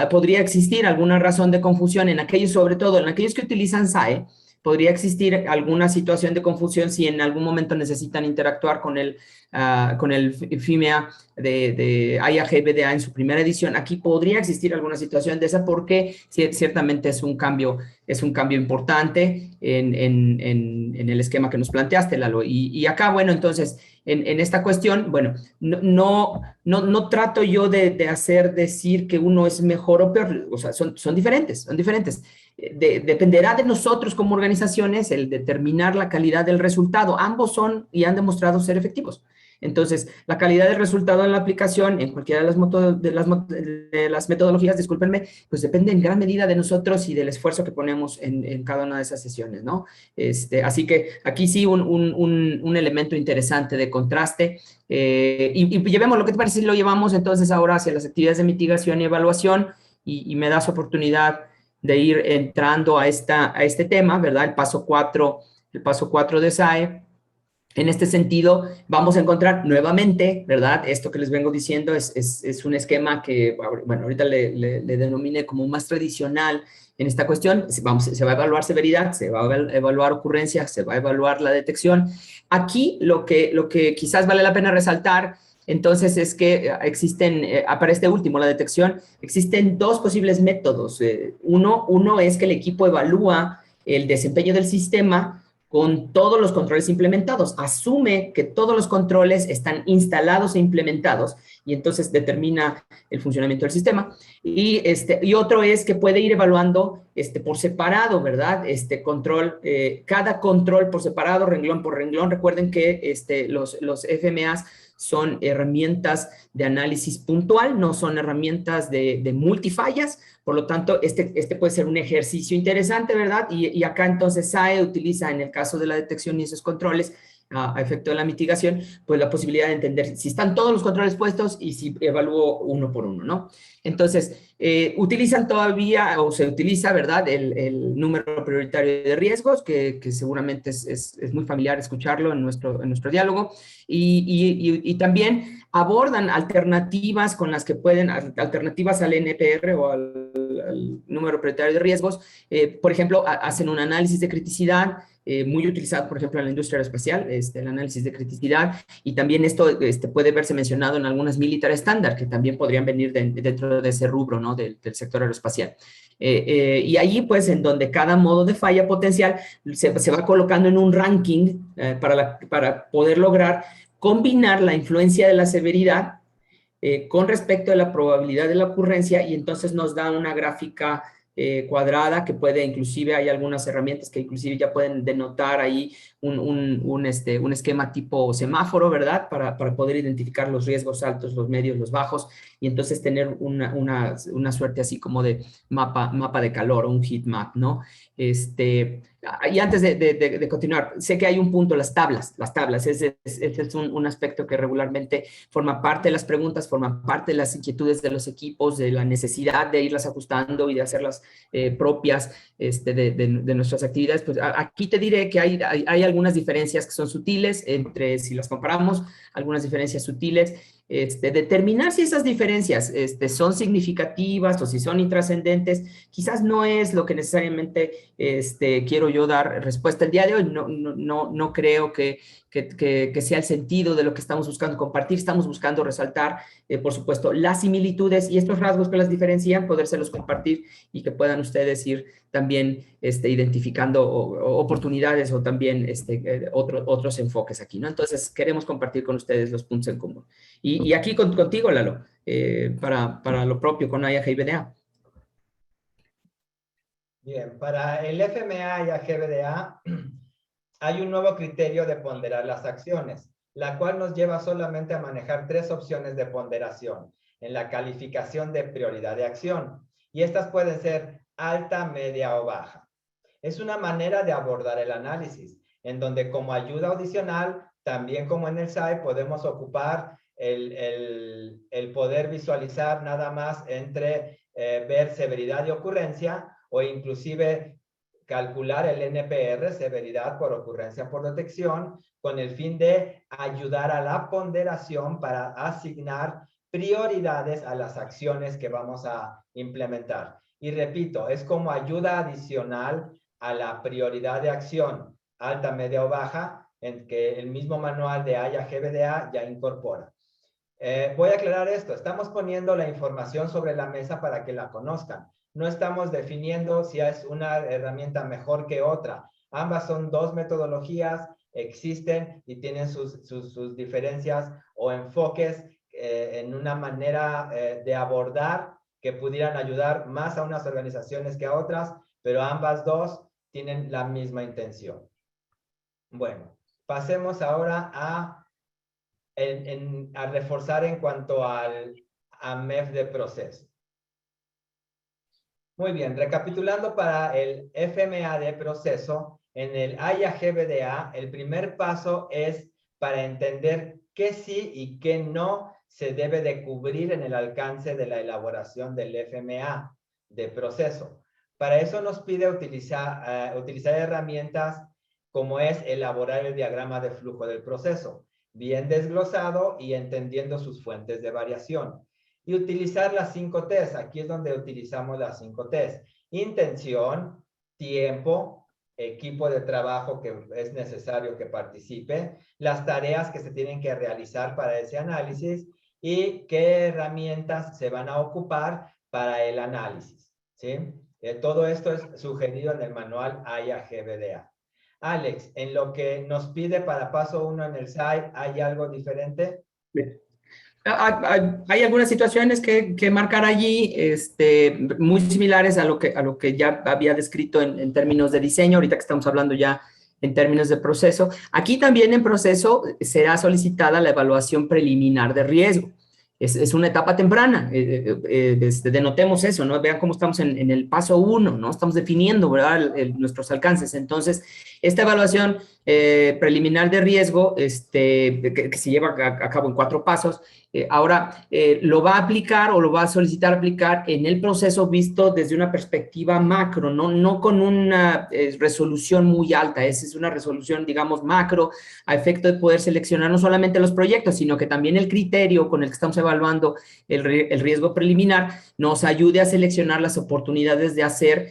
podría existir alguna razón de confusión en aquellos, sobre todo en aquellos que utilizan SAE, podría existir alguna situación de confusión si en algún momento necesitan interactuar con el FIMEA de AYA-GBDA en su primera edición. Aquí podría existir alguna situación de esa porque ciertamente es un cambio importante en el esquema que nos planteaste, Lalo. Y acá, bueno, entonces, en esta cuestión, bueno, no trato yo de decir que uno es mejor o peor, o sea, son diferentes. Dependerá de nosotros como organizaciones el determinar la calidad del resultado. Ambos son y han demostrado ser efectivos. Entonces, la calidad del resultado en la aplicación, en cualquiera de las metodologías, discúlpenme, pues depende en gran medida de nosotros y del esfuerzo que ponemos en cada una de esas sesiones, ¿no? Así que aquí sí un elemento interesante de contraste. Y llevemos, lo que te parece si lo llevamos entonces ahora hacia las actividades de mitigación y evaluación y me das oportunidad de ir entrando a este tema, ¿verdad? El paso 4 de SAE. En este sentido, vamos a encontrar nuevamente, ¿verdad? Esto que les vengo diciendo es un esquema que, bueno, ahorita le denominé como más tradicional en esta cuestión. Se va a evaluar severidad, se va a evaluar ocurrencia, se va a evaluar la detección. Aquí lo que quizás vale la pena resaltar, entonces, es que existen, para este último, la detección, existen dos posibles métodos. Uno es que el equipo evalúa el desempeño del sistema con todos los controles implementados. Asume que todos los controles están instalados e implementados y entonces determina el funcionamiento del sistema. Y otro es que puede ir evaluando por separado, ¿verdad? Cada control por separado, renglón por renglón. Recuerden que los FMAs son herramientas de análisis puntual, no son herramientas de multifallas. Por lo tanto, este puede ser un ejercicio interesante, ¿verdad? Y acá entonces SAE utiliza, en el caso de la detección y esos controles, a efecto de la mitigación, pues la posibilidad de entender si están todos los controles puestos y si evalúo uno por uno, ¿no? Entonces, utilizan todavía, o se utiliza, ¿verdad?, el número prioritario de riesgos, que seguramente es muy familiar escucharlo en nuestro diálogo, y también abordan alternativas con las que pueden, alternativas al NPR o al número prioritario de riesgos. Por ejemplo, hacen un análisis de criticidad, muy utilizado, por ejemplo, en la industria aeroespacial, el análisis de criticidad, y también esto puede verse mencionado en algunas military standard, que también podrían venir dentro de ese rubro, ¿no?, del sector aeroespacial. Y allí, pues, en donde cada modo de falla potencial se va colocando en un ranking para poder lograr combinar la influencia de la severidad con respecto a la probabilidad de la ocurrencia, y entonces nos da una gráfica cuadrada que puede, inclusive hay algunas herramientas que inclusive ya pueden denotar ahí un esquema tipo semáforo, ¿verdad? Para poder identificar los riesgos altos, los medios, los bajos, y entonces tener una suerte así como de mapa de calor o un heat map, ¿no? Y antes de continuar, sé que hay un punto, las tablas, ese es un aspecto que regularmente forma parte de las preguntas, forma parte de las inquietudes de los equipos, de la necesidad de irlas ajustando y de hacerlas propias de nuestras actividades. Pues aquí te diré que hay algunas diferencias que son sutiles entre, si las comparamos, algunas diferencias sutiles. Determinar si esas diferencias son significativas o si son intrascendentes, quizás no es lo que necesariamente quiero yo dar respuesta el día de hoy. No creo que sea el sentido de lo que estamos buscando compartir. Estamos buscando resaltar, por supuesto, las similitudes y estos rasgos que las diferencian, podérselos compartir y que puedan ustedes ir también identificando oportunidades o también otros enfoques aquí, ¿no? Entonces, queremos compartir con ustedes los puntos en común. Y aquí contigo, Lalo, para lo propio con AIAG y BDA. Bien, para el FMA y AGBDA hay un nuevo criterio de ponderar las acciones, la cual nos lleva solamente a manejar 3 opciones de ponderación en la calificación de prioridad de acción. Y estas pueden ser alta, media o baja. Es una manera de abordar el análisis, en donde como ayuda adicional, también como en el SAE, podemos ocupar el poder visualizar nada más entre ver severidad y ocurrencia, o inclusive calcular el NPR, severidad por ocurrencia por detección, con el fin de ayudar a la ponderación para asignar prioridades a las acciones que vamos a implementar. Y repito, es como ayuda adicional a la prioridad de acción, alta, media o baja, en que el mismo manual de AIAG-BDA ya incorpora. Voy a aclarar esto. Estamos poniendo la información sobre la mesa para que la conozcan. No estamos definiendo si es una herramienta mejor que otra. Ambas son 2 metodologías, existen y tienen sus diferencias o enfoques en una manera de abordar que pudieran ayudar más a unas organizaciones que a otras, pero ambas 2 tienen la misma intención. Bueno, pasemos ahora a reforzar en cuanto al MEF de proceso. Muy bien, recapitulando para el FMA de proceso, en el AIAG-BDA, el primer paso es para entender qué sí y qué no se debe de cubrir en el alcance de la elaboración del FMA de proceso. Para eso nos pide utilizar herramientas como es elaborar el diagrama de flujo del proceso, bien desglosado y entendiendo sus fuentes de variación. Y utilizar las 5 T's. Aquí es donde utilizamos las 5 T's. Intención, tiempo, equipo de trabajo que es necesario que participe, las tareas que se tienen que realizar para ese análisis y qué herramientas se van a ocupar para el análisis, ¿sí? Todo esto es sugerido en el manual AIA-GBDA. Alex, en lo que nos pide para paso 1 en el SAI, ¿hay algo diferente? Hay algunas situaciones que marcar allí, muy similares a lo que ya había descrito en términos de diseño, ahorita que estamos hablando ya en términos de proceso. Aquí también en proceso será solicitada la evaluación preliminar de riesgo. Es una etapa temprana, denotemos eso, ¿no? Vean cómo estamos en el paso 1, ¿no? Estamos definiendo, ¿verdad? Nuestros alcances. Entonces, esta evaluación preliminar de riesgo, que se lleva a cabo en 4 pasos, ahora lo va a aplicar o lo va a solicitar aplicar en el proceso visto desde una perspectiva macro, no con una resolución muy alta. Esa es una resolución, digamos, macro, a efecto de poder seleccionar no solamente los proyectos, sino que también el criterio con el que estamos evaluando el riesgo preliminar nos ayude a seleccionar las oportunidades de hacer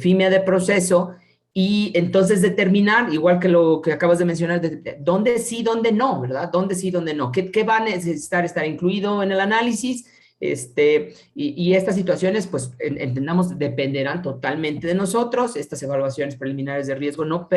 FIMEA de proceso y entonces determinar, igual que lo que acabas de mencionar, dónde sí, dónde no, ¿verdad? Dónde sí, dónde no. ¿Qué va a necesitar estar incluido en el análisis? Y estas situaciones, pues, entendamos, dependerán totalmente de nosotros. Estas evaluaciones preliminares de riesgo no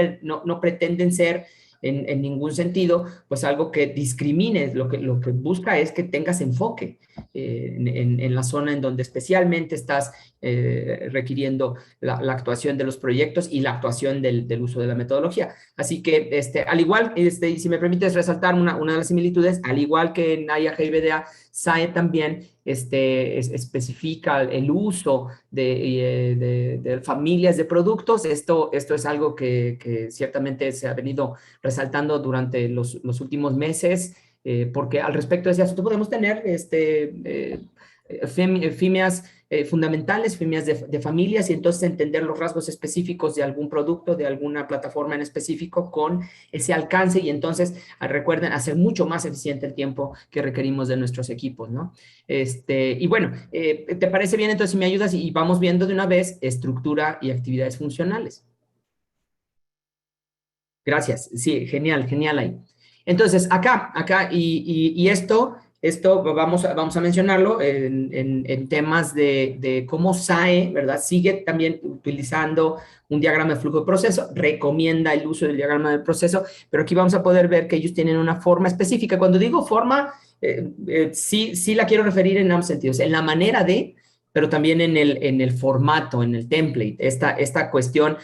pretenden ser en ningún sentido, pues algo que discrimine. Lo que busca es que tengas enfoque en la zona en donde especialmente estás requiriendo la actuación de los proyectos y la actuación del uso de la metodología. Así que, al igual, y si me permites resaltar una de las similitudes, al igual que en AIA-GBDA, SAE también especifica el uso de familias de productos. Esto es algo que ciertamente se ha venido resaltando durante los últimos meses, porque al respecto de ese asunto podemos tener FIMEAs fundamentales, FIMEAs de familias, y entonces entender los rasgos específicos de algún producto, de alguna plataforma en específico con ese alcance, y entonces recuerden hacer mucho más eficiente el tiempo que requerimos de nuestros equipos, ¿no? Y bueno, ¿te parece bien entonces si me ayudas y vamos viendo de una vez estructura y actividades funcionales? Gracias, sí, genial ahí. Entonces, acá, y esto vamos a mencionarlo en temas de cómo SAE, ¿verdad? Sigue también utilizando un diagrama de flujo de proceso, recomienda el uso del diagrama de proceso, pero aquí vamos a poder ver que ellos tienen una forma específica. Cuando digo forma, sí la quiero referir en ambos sentidos, en la manera de, pero también en el formato, en el template. Esta cuestión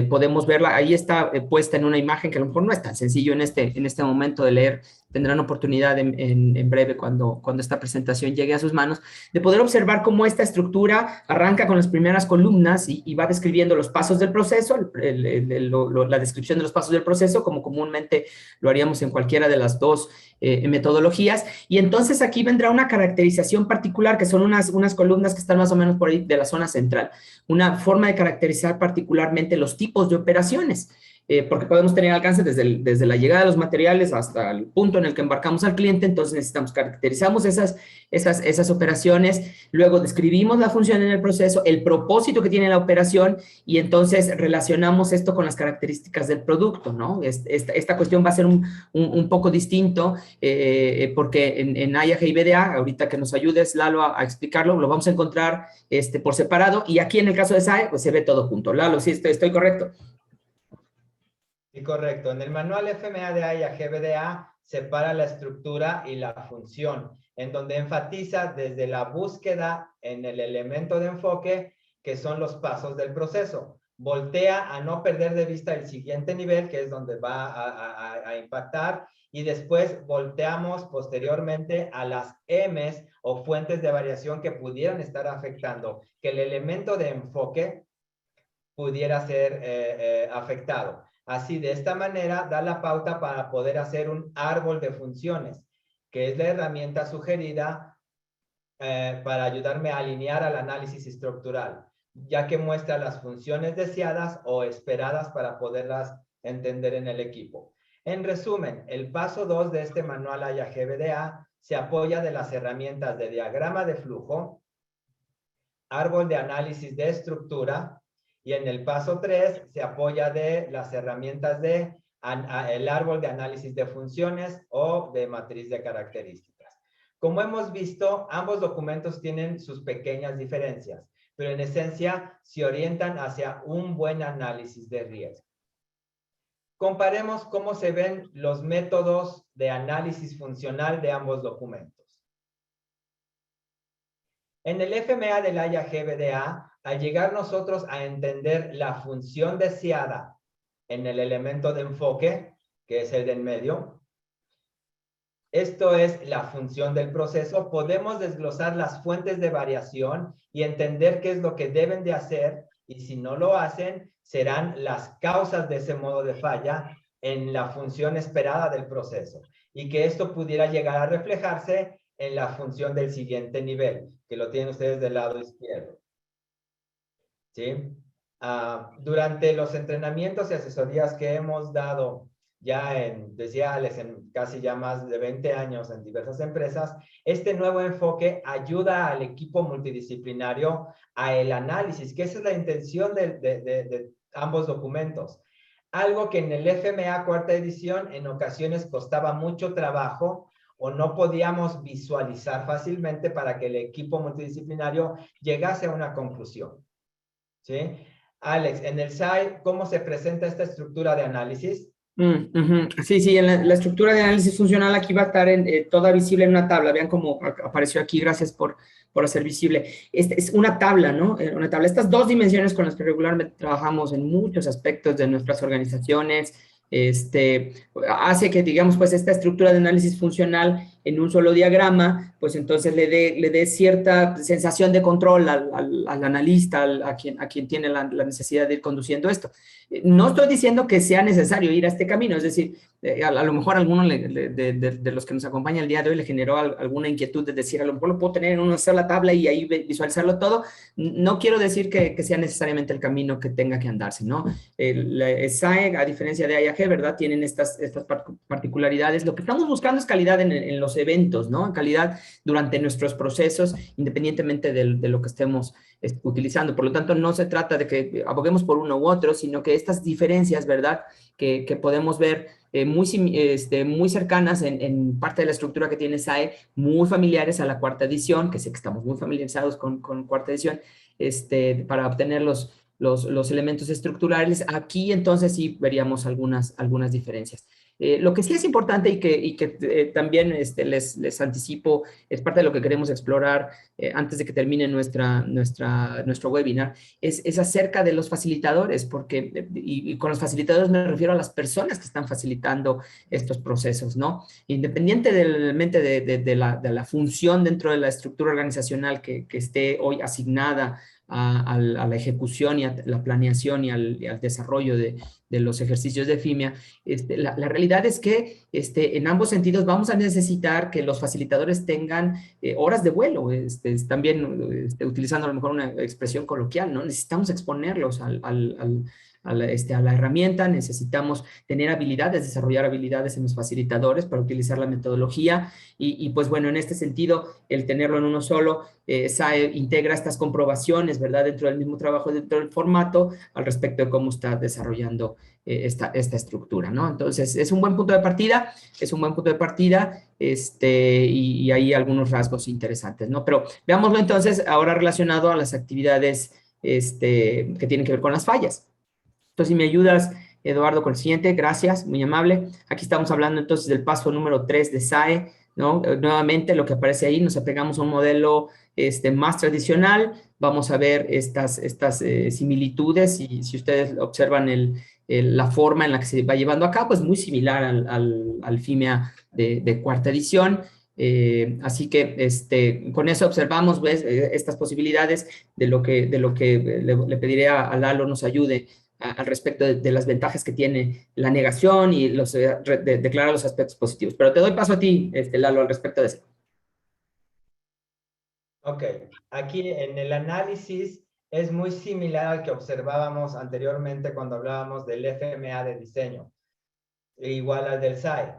podemos verla, ahí está puesta en una imagen que a lo mejor no es tan sencillo en este momento de leer. Tendrán oportunidad en breve cuando esta presentación llegue a sus manos, de poder observar cómo esta estructura arranca con las primeras columnas y va describiendo los pasos del proceso, la descripción de los pasos del proceso, como comúnmente lo haríamos en cualquiera de las dos metodologías. Y entonces aquí vendrá una caracterización particular, que son unas columnas que están más o menos por ahí de la zona central. Una forma de caracterizar particularmente los tipos de operaciones. Porque podemos tener alcance desde la llegada de los materiales hasta el punto en el que embarcamos al cliente. Entonces caracterizamos esas operaciones, luego describimos la función en el proceso, el propósito que tiene la operación, y entonces relacionamos esto con las características del producto, ¿no? Esta cuestión va a ser un poco distinto, porque en AIA-GBDA, ahorita que nos ayudes, Lalo, a explicarlo, lo vamos a encontrar por separado, y aquí en el caso de SAE, pues se ve todo junto. Lalo, ¿sí estoy correcto? Sí, correcto. En el manual FMA de AIA-GBDA separa la estructura y la función, en donde enfatiza desde la búsqueda en el elemento de enfoque, que son los pasos del proceso. Voltea a no perder de vista el siguiente nivel, que es donde va a impactar, y después volteamos posteriormente a las M's o fuentes de variación que pudieran estar afectando, que el elemento de enfoque pudiera ser afectado. Así, de esta manera, da la pauta para poder hacer un árbol de funciones, que es la herramienta sugerida para ayudarme a alinear al análisis estructural. ya que muestra las funciones deseadas o esperadas para poderlas entender en el equipo. En resumen, el paso 2 de este manual AYA-GBDA se apoya de las herramientas de diagrama de flujo, árbol de análisis de estructura, y en el paso 3 se apoya de las herramientas de el árbol de análisis de funciones o de matriz de características. Como hemos visto, ambos documentos tienen sus pequeñas diferencias, pero en esencia se orientan hacia un buen análisis de riesgo. Comparemos cómo se ven los métodos de análisis funcional de ambos documentos. En el FMA del AYA-GBDA, al llegar nosotros a entender la función deseada en el elemento de enfoque, que es el de en medio, esto es la función del proceso, podemos desglosar las fuentes de variación y entender qué es lo que deben de hacer, y si no lo hacen, serán las causas de ese modo de falla en la función esperada del proceso, y que esto pudiera llegar a reflejarse en la función del siguiente nivel, que lo tienen ustedes del lado izquierdo. ¿Sí? Durante los entrenamientos y asesorías que hemos dado ya en casi ya más de 20 años en diversas empresas, este nuevo enfoque ayuda al equipo multidisciplinario a el análisis, que esa es la intención de ambos documentos. Algo que en el FMA cuarta edición en ocasiones costaba mucho trabajo o no podíamos visualizar fácilmente para que el equipo multidisciplinario llegase a una conclusión. ¿Sí? Alex, en el SAI, ¿cómo se presenta esta estructura de análisis? Sí, en la estructura de análisis funcional aquí va a estar toda visible en una tabla. Vean cómo apareció aquí, gracias por hacer visible. Es una tabla, ¿no? Una tabla. Estas dos dimensiones con las que regularmente trabajamos en muchos aspectos de nuestras organizaciones, hace que, digamos, pues esta estructura de análisis funcional en un solo diagrama, pues entonces le dé cierta sensación de control al analista, a quien tiene la necesidad de ir conduciendo esto. No estoy diciendo que sea necesario ir a este camino, es decir, a lo mejor a alguno de los que nos acompaña el día de hoy le generó alguna inquietud de decir, a lo mejor lo puedo tener en una sola tabla y ahí visualizarlo todo. No quiero decir que sea necesariamente el camino que tenga que andarse, ¿no? El SAE, a diferencia de AYA-G, ¿verdad? Tienen estas particularidades. Lo que estamos buscando es calidad en los eventos, ¿no? Calidad durante nuestros procesos, independientemente de lo que estemos utilizando. Por lo tanto, no se trata de que aboguemos por uno u otro, sino que estas diferencias, ¿verdad?, que podemos ver muy cercanas en parte de la estructura que tiene SAE, muy familiares a la cuarta edición, que sé que estamos muy familiarizados con cuarta edición, para obtener los elementos estructurales. Aquí entonces sí veríamos algunas diferencias. Lo que sí es importante y que también les anticipo, es parte de lo que queremos explorar antes de que termine nuestro webinar, es acerca de los facilitadores, porque, y con los facilitadores me refiero a las personas que están facilitando estos procesos, ¿no? Independientemente de la función dentro de la estructura organizacional que esté hoy asignada a la ejecución y a la planeación y al desarrollo de los ejercicios de FIMIA, la realidad es que en ambos sentidos vamos a necesitar que los facilitadores tengan horas de vuelo, también utilizando a lo mejor una expresión coloquial, ¿no? Necesitamos exponerlos a la herramienta, necesitamos tener habilidades, desarrollar habilidades en los facilitadores para utilizar la metodología y pues bueno, en este sentido, el tenerlo en uno solo, SAE integra estas comprobaciones, ¿verdad?, dentro del mismo trabajo, dentro del formato, al respecto de cómo está desarrollando esta estructura, ¿no? Entonces, es un buen punto de partida, y hay algunos rasgos interesantes, ¿no? Pero veámoslo entonces ahora relacionado a las actividades que tienen que ver con las fallas. Entonces, si me ayudas, Eduardo, con el siguiente, gracias, muy amable. Aquí estamos hablando entonces del paso número 3 de SAE, ¿no? Nuevamente, lo que aparece ahí, nos apegamos a un modelo más tradicional. Vamos a ver estas similitudes, y si ustedes observan la forma en la que se va llevando a cabo, pues muy similar al FIMEA de cuarta edición. Así que con eso observamos, ¿ves? Estas posibilidades de lo que le pediré a Lalo nos ayude al respecto de las ventajas que tiene la negación y declarar los aspectos positivos. Pero te doy paso a ti, Lalo, al respecto de eso. Ok, aquí en el análisis es muy similar al que observábamos anteriormente cuando hablábamos del FMA de diseño, igual al del SAE.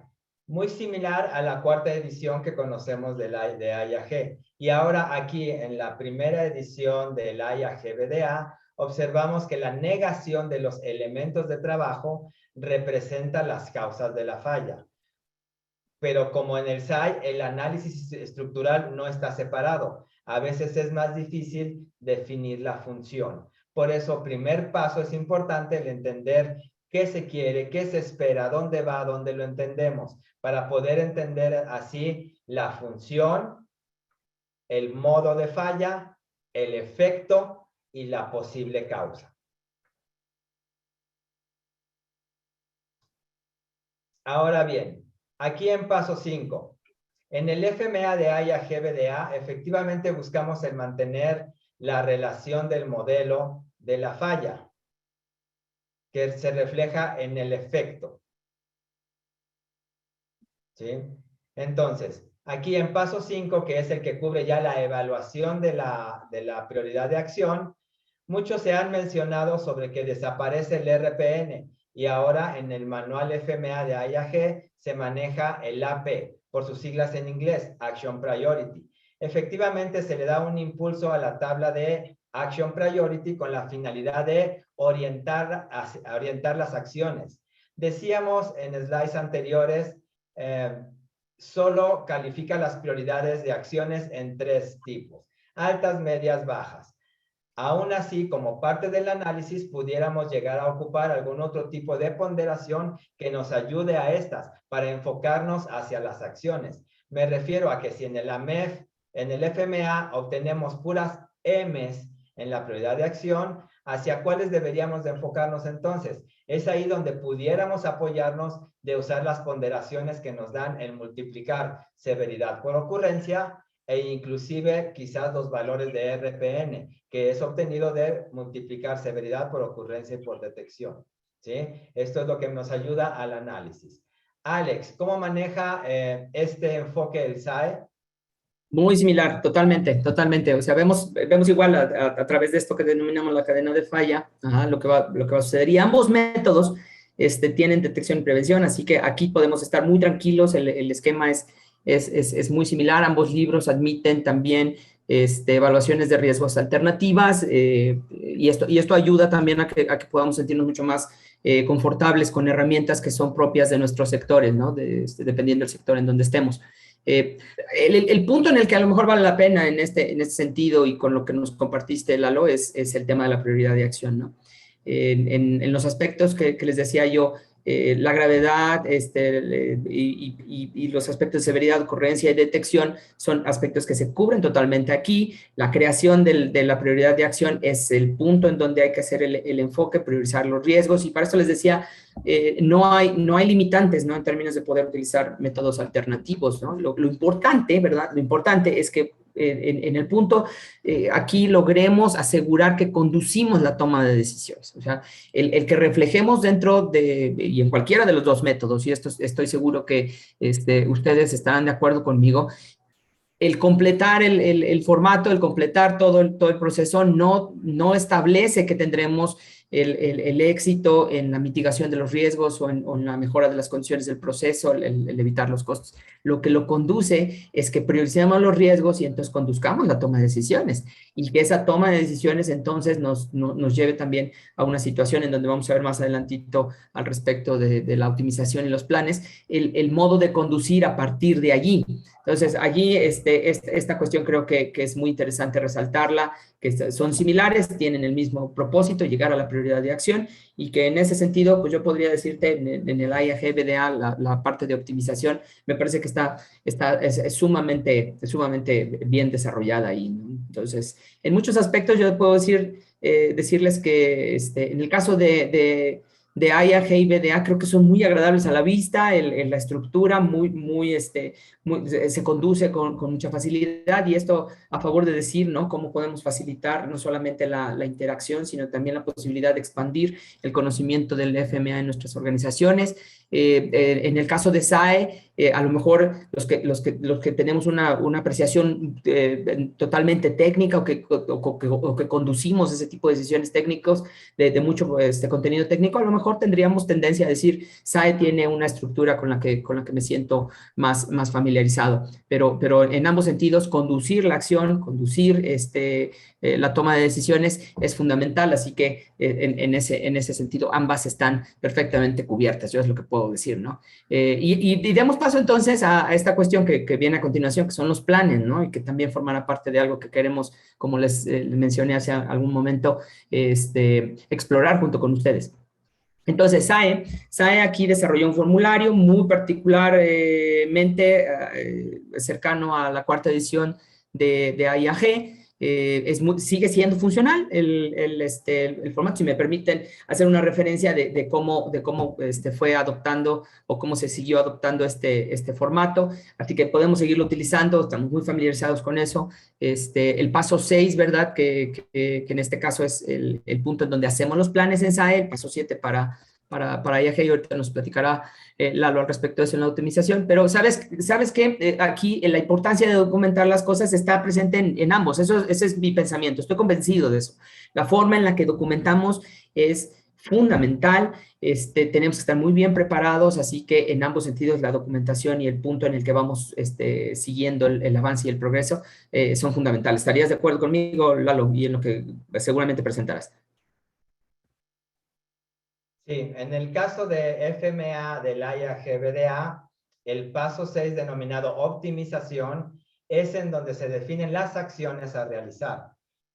Muy similar a la cuarta edición que conocemos de AIAG. Y ahora aquí en la primera edición del AIAG-BDA, observamos que la negación de los elementos de trabajo representa las causas de la falla. Pero como en el SAE, el análisis estructural no está separado. A veces es más difícil definir la función. Por eso, primer paso es importante el entender qué se quiere, qué se espera, dónde va, dónde lo entendemos, para poder entender así la función, el modo de falla, el efecto y la posible causa. Ahora bien, aquí en paso 5, en el FMA de AIAG-BDA, efectivamente buscamos el mantener la relación del modelo de la falla, que se refleja en el efecto. ¿Sí? Entonces, aquí en paso 5, que es el que cubre ya la evaluación de la prioridad de acción, muchos se han mencionado sobre que desaparece el RPN y ahora en el manual FMA de AIAG se maneja el AP, por sus siglas en inglés, Action Priority. Efectivamente, se le da un impulso a la tabla de Action Priority con la finalidad de orientar las acciones. Decíamos en slides anteriores, solo califica las prioridades de acciones en 3 tipos: altas, medias, bajas. Aún así, como parte del análisis, pudiéramos llegar a ocupar algún otro tipo de ponderación que nos ayude a estas para enfocarnos hacia las acciones. Me refiero a que si en el AMEF, en el FMA, obtenemos puras M's en la prioridad de acción, ¿hacia cuáles deberíamos de enfocarnos entonces? Es ahí donde pudiéramos apoyarnos de usar las ponderaciones que nos dan el multiplicar severidad por ocurrencia e inclusive quizás los valores de RPN, que es obtenido de multiplicar severidad por ocurrencia y por detección. ¿Sí? Esto es lo que nos ayuda al análisis. Alex, ¿cómo maneja este enfoque el SAE? Muy similar, totalmente, totalmente. O sea, vemos igual a través de esto que denominamos la cadena de falla, lo que va a suceder. Y ambos métodos tienen detección y prevención, así que aquí podemos estar muy tranquilos. El esquema es muy similar. Ambos libros admiten también evaluaciones de riesgos alternativas, y esto ayuda también a que podamos sentirnos mucho más confortables con herramientas que son propias de nuestros sectores, ¿no? Dependiendo del sector en donde estemos. El punto en el que a lo mejor vale la pena en este sentido y con lo que nos compartiste, Lalo, es el tema de la prioridad de acción, ¿no? En los aspectos que les decía yo, la gravedad y los aspectos de severidad, ocurrencia y detección son aspectos que se cubren totalmente aquí. La creación de la prioridad de acción es el punto en donde hay que hacer el enfoque, priorizar los riesgos, y para eso les decía, no hay limitantes, ¿no? En términos de poder utilizar métodos alternativos, ¿no? Lo importante, ¿verdad? Lo importante es que en el punto, aquí logremos asegurar que conducimos la toma de decisiones. O sea, el que reflejemos dentro y en cualquiera de los dos métodos, y esto estoy seguro que ustedes estarán de acuerdo conmigo, el completar el formato, el completar todo el proceso no establece que tendremos el éxito en la mitigación de los riesgos o en la mejora de las condiciones del proceso, el evitar los costos. Lo que lo conduce es que prioricemos los riesgos y entonces conduzcamos la toma de decisiones, y que esa toma de decisiones entonces nos lleve también a una situación en donde vamos a ver más adelantito al respecto de la optimización y los planes, el modo de conducir a partir de allí. Entonces, allí esta cuestión creo que es muy interesante resaltarla, que son similares, tienen el mismo propósito, llegar a la prioridad de acción, y que en ese sentido, pues yo podría decirte, en el AIAG-BDA, la parte de optimización, me parece que es sumamente bien desarrollada ahí, ¿no? Entonces, en muchos aspectos yo puedo decirles que en el caso de AIAG y BDA creo que son muy agradables a la vista, la estructura se conduce con mucha facilidad, y esto a favor de decir, ¿no? Cómo podemos facilitar no solamente la interacción, sino también la posibilidad de expandir el conocimiento del FMA en nuestras organizaciones. En el caso de SAE, a lo mejor los que tenemos una apreciación totalmente técnica o que conducimos ese tipo de decisiones técnicos de mucho contenido técnico, a lo mejor tendríamos tendencia a decir SAE tiene una estructura con la que me siento más familiarizado, pero en ambos sentidos conducir la acción, conducir la toma de decisiones es fundamental, así que en ese sentido ambas están perfectamente cubiertas, yo es lo que puedo decir, ¿no? Y demos paso entonces a esta cuestión que viene a continuación, que son los planes, ¿no? Y que también formará parte de algo que queremos, como les mencioné hace algún momento, explorar junto con ustedes. Entonces, SAE aquí desarrolló un formulario muy particularmente cercano a la cuarta edición de AIAG. Sigue siendo funcional el formato. Si me permiten hacer una referencia de cómo fue adoptando o cómo se siguió adoptando este formato. Así que podemos seguirlo utilizando, estamos muy familiarizados con eso. El paso 6, ¿verdad? Que en este caso es el punto en donde hacemos los planes en SAE, el paso 7 para IAG, y ahorita nos platicará Lalo al respecto de eso en la optimización, pero ¿sabes qué? Aquí la importancia de documentar las cosas está presente en ambos, ese es mi pensamiento, estoy convencido de eso. La forma en la que documentamos es fundamental, tenemos que estar muy bien preparados, así que en ambos sentidos la documentación y el punto en el que vamos siguiendo el avance y el progreso son fundamentales. ¿Estarías de acuerdo conmigo, Lalo, y en lo que seguramente presentarás? Sí, en el caso de FMA del IAG-BDA, el paso 6 denominado optimización es en donde se definen las acciones a realizar.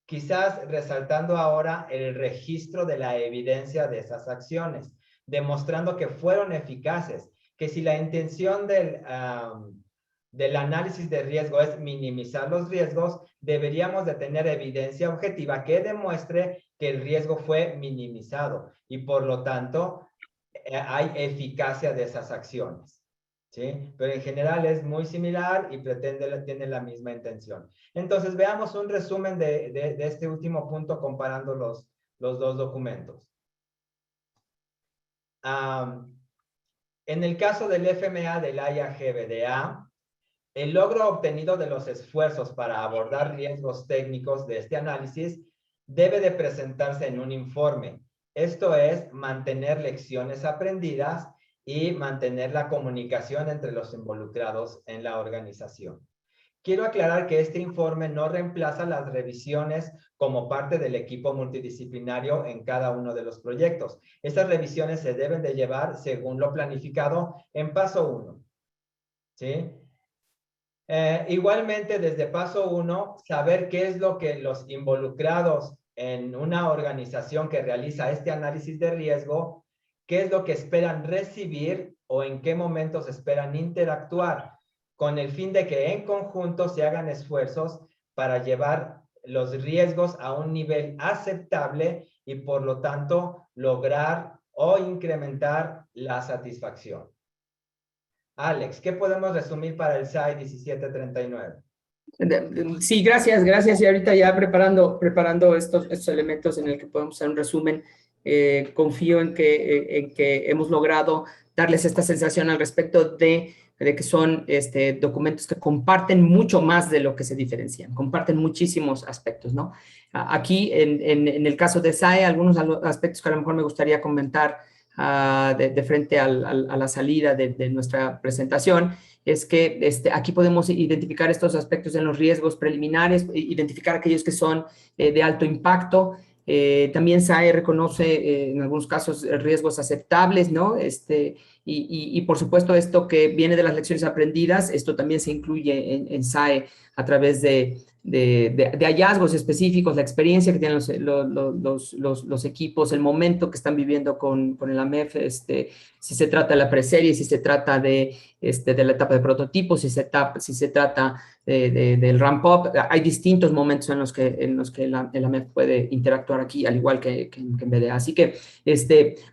Quizás resaltando ahora el registro de la evidencia de esas acciones, demostrando que fueron eficaces, que si la intención del análisis de riesgo es minimizar los riesgos, deberíamos de tener evidencia objetiva que demuestre que el riesgo fue minimizado y por lo tanto hay eficacia de esas acciones, ¿sí? Pero en general es muy similar y tiene la misma intención. Entonces veamos un resumen de este último punto comparando los dos documentos. En el caso del FMA del IAG-BDA, el logro obtenido de los esfuerzos para abordar riesgos técnicos de este análisis debe de presentarse en un informe. Esto es mantener lecciones aprendidas y mantener la comunicación entre los involucrados en la organización. Quiero aclarar que este informe no reemplaza las revisiones como parte del equipo multidisciplinario en cada uno de los proyectos. Estas revisiones se deben de llevar según lo planificado en paso 1. ¿Sí? Igualmente, desde paso 1, saber qué es lo que los involucrados en una organización que realiza este análisis de riesgo, qué es lo que esperan recibir o en qué momentos esperan interactuar, con el fin de que en conjunto se hagan esfuerzos para llevar los riesgos a un nivel aceptable y por lo tanto lograr o incrementar la satisfacción. Alex, ¿qué podemos resumir para el SAE 1739? Sí, gracias. Y ahorita ya preparando estos elementos en el que podemos hacer un resumen, confío en que hemos logrado darles esta sensación al respecto de que son documentos que comparten mucho más de lo que se diferencian, comparten muchísimos aspectos, ¿no? Aquí, en el caso de SAE, algunos aspectos que a lo mejor me gustaría comentar de frente a la salida de nuestra presentación, es que aquí podemos identificar estos aspectos en los riesgos preliminares, identificar aquellos que son de alto impacto. También SAE reconoce en algunos casos riesgos aceptables, ¿no? Y por supuesto esto que viene de las lecciones aprendidas, esto también se incluye en SAE a través de hallazgos específicos, la experiencia que tienen los equipos, el momento que están viviendo con el AMEF, si se trata de la preserie, si se trata de la etapa de prototipo, si se trata del ramp-up. Hay distintos momentos en los que el AMEF puede interactuar aquí, al igual que en BDA. Así que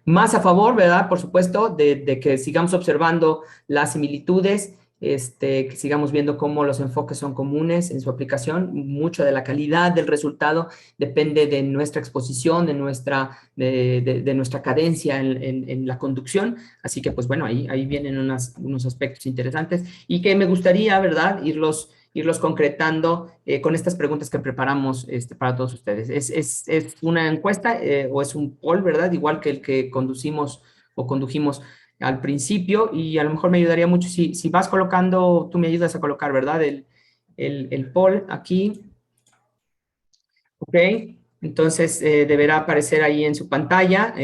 más a favor, ¿verdad? Por supuesto, de que sigamos observando las similitudes que sigamos viendo cómo los enfoques son comunes en su aplicación. Mucho de la calidad del resultado depende de nuestra exposición, de nuestra cadencia en la conducción. Así que, pues bueno, ahí vienen unos aspectos interesantes y que me gustaría, ¿verdad?, irlos concretando con estas preguntas que preparamos para todos ustedes. Es una encuesta o es un poll, ¿verdad?, igual que el que condujimos al principio, y a lo mejor me ayudaría mucho si vas colocando, tú me ayudas a colocar, ¿verdad?, el poll aquí. Ok, entonces deberá aparecer ahí en su pantalla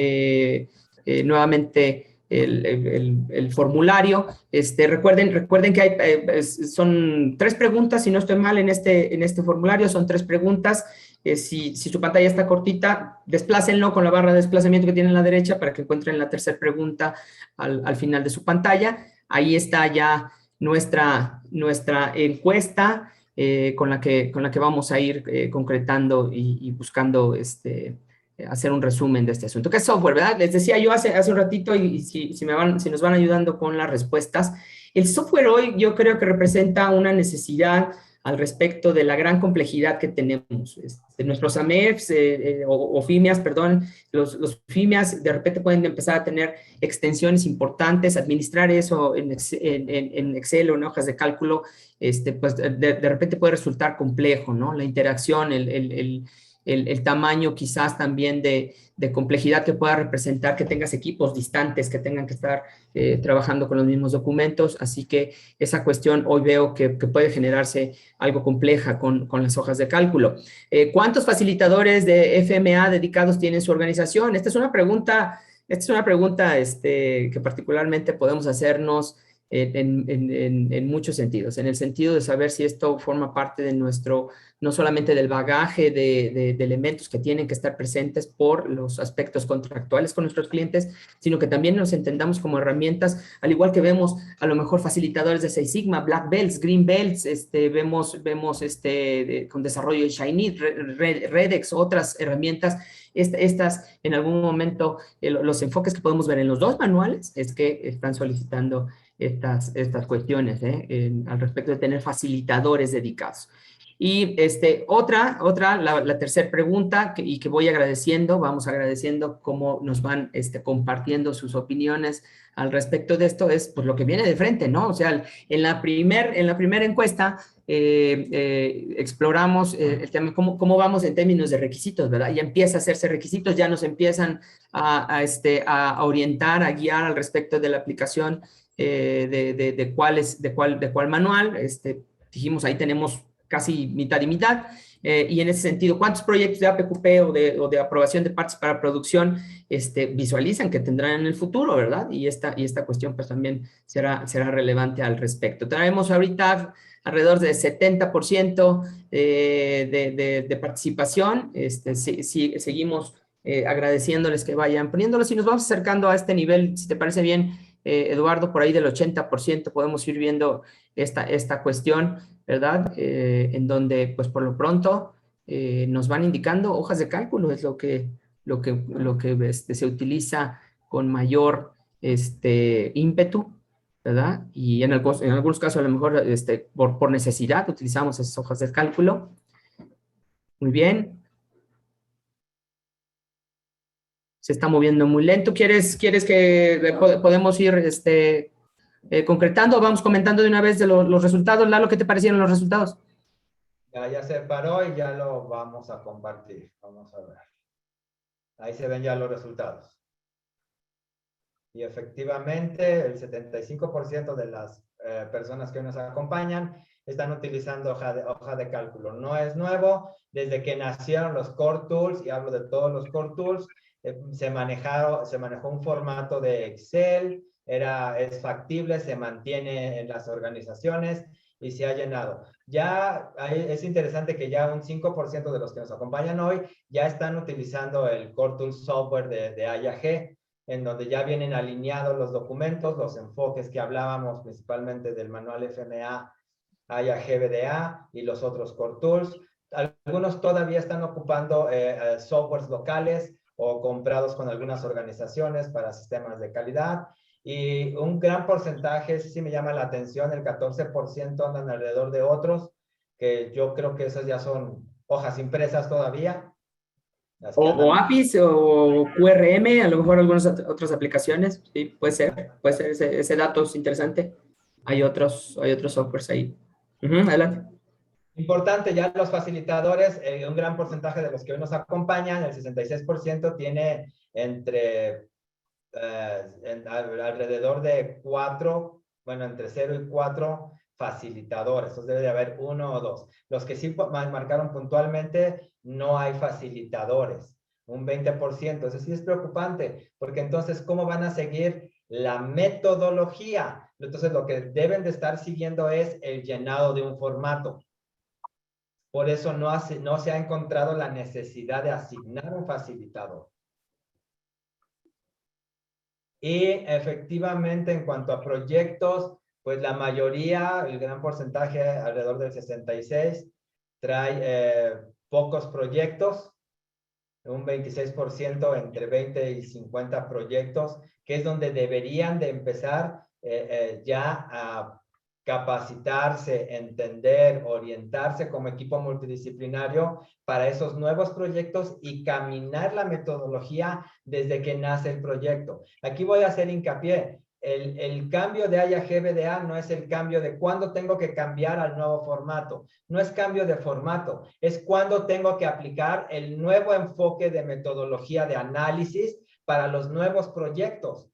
nuevamente el formulario. Recuerden que son 3 preguntas, si no estoy mal en este formulario, son 3 preguntas. Si su pantalla está cortita, desplácenlo con la barra de desplazamiento que tiene a la derecha para que encuentren la tercera pregunta al final de su pantalla. Ahí está ya nuestra encuesta con la que vamos a ir concretando y buscando hacer un resumen de este asunto. ¿Qué es software, verdad? Les decía yo hace un ratito, y si nos van ayudando con las respuestas, el software hoy yo creo que representa una necesidad al respecto de la gran complejidad que tenemos. Nuestros AMEFs o FIMIAs, perdón, los FIMIAs de repente pueden empezar a tener extensiones importantes, administrar eso en Excel o en hojas de cálculo, pues de repente puede resultar complejo, ¿no? La interacción, el tamaño quizás también de complejidad que pueda representar que tengas equipos distantes que tengan que estar trabajando con los mismos documentos, así que esa cuestión hoy veo que puede generarse algo compleja con las hojas de cálculo. ¿Cuántos facilitadores de FMA dedicados tiene su organización? Esta es una pregunta que particularmente podemos hacernos en muchos sentidos, en el sentido de saber si esto forma parte de nuestro, no solamente del bagaje de elementos que tienen que estar presentes por los aspectos contractuales con nuestros clientes, sino que también nos entendamos como herramientas, al igual que vemos a lo mejor facilitadores de Six Sigma, Black Belts, Green Belts, vemos con desarrollo de Shiny, Redex, otras herramientas. Estas en algún momento, los enfoques que podemos ver en los 2 manuales es que están solicitando estas cuestiones al respecto de tener facilitadores dedicados. Y la tercera pregunta, que voy agradeciendo, vamos agradeciendo cómo nos van compartiendo sus opiniones al respecto de esto, es pues lo que viene de frente, ¿no? O sea, en la primera encuesta exploramos el tema, cómo vamos en términos de requisitos, ¿verdad? Ya empieza a hacerse requisitos, ya nos empiezan a orientar, a guiar al respecto de la aplicación de cuál manual. Dijimos, ahí tenemos casi mitad y mitad, y en ese sentido, ¿cuántos proyectos de APQP o de aprobación de partes para producción visualizan que tendrán en el futuro, verdad? Y esta cuestión pues también será relevante al respecto. Traemos ahorita alrededor de 70% de participación. Seguimos agradeciéndoles que vayan poniéndolos y nos vamos acercando a este nivel, si te parece bien, Eduardo, por ahí del 80% podemos ir viendo esta cuestión, ¿verdad? En donde, pues por lo pronto, nos van indicando hojas de cálculo, es lo que se utiliza con mayor ímpetu, ¿verdad? Y en algunos casos, a lo mejor, por necesidad, utilizamos esas hojas de cálculo. Muy bien. Se está moviendo muy lento. ¿Quieres que podemos ir concretando? Vamos comentando de una vez de los resultados. Lalo, ¿qué te parecieron los resultados? Ya se paró y ya lo vamos a compartir. Vamos a ver. Ahí se ven ya los resultados. Y efectivamente, el 75% de las personas que nos acompañan están utilizando hoja de cálculo. No es nuevo. Desde que nacieron los Core Tools, y hablo de todos los Core Tools, se manejó un formato de Excel, es factible, se mantiene en las organizaciones y se ha llenado. Ya es interesante que ya un 5% de los que nos acompañan hoy ya están utilizando el Core Tools Software de IAG, en donde ya vienen alineados los documentos, los enfoques que hablábamos principalmente del manual FMA, IAG BDA y los otros Core Tools. Algunos todavía están ocupando softwares locales o comprados con algunas organizaciones para sistemas de calidad. y un gran porcentaje, sí me llama la atención, el 14% andan alrededor de otros, que yo creo que esas ya son hojas impresas todavía. O APIs o QRM, a lo mejor algunas otras aplicaciones. Sí, puede ser ese dato es interesante. Hay otros softwares ahí. Adelante. Importante, ya los facilitadores, un gran porcentaje de los que hoy nos acompañan, el 66% tiene entre alrededor de 4, bueno, entre 0 y 4 facilitadores. Entonces debe de haber 1 o 2. Los que sí marcaron puntualmente, no hay facilitadores. Un 20%. Eso sí es preocupante, porque entonces, ¿cómo van a seguir la metodología? Entonces, lo que deben de estar siguiendo es el llenado de un formato. Por eso no se ha encontrado la necesidad de asignar un facilitador. Y efectivamente, en cuanto a proyectos, pues la mayoría, el gran porcentaje, alrededor del 66, trae pocos proyectos, un 26% entre 20 y 50 proyectos, que es donde deberían de empezar ya a capacitarse, entender, orientarse como equipo multidisciplinario para esos nuevos proyectos y caminar la metodología desde que nace el proyecto. Aquí voy a hacer hincapié. El cambio de IAG-BDA no es el cambio de cuándo tengo que cambiar al nuevo formato. No es cambio de formato, es cuándo tengo que aplicar el nuevo enfoque de metodología de análisis para los nuevos proyectos.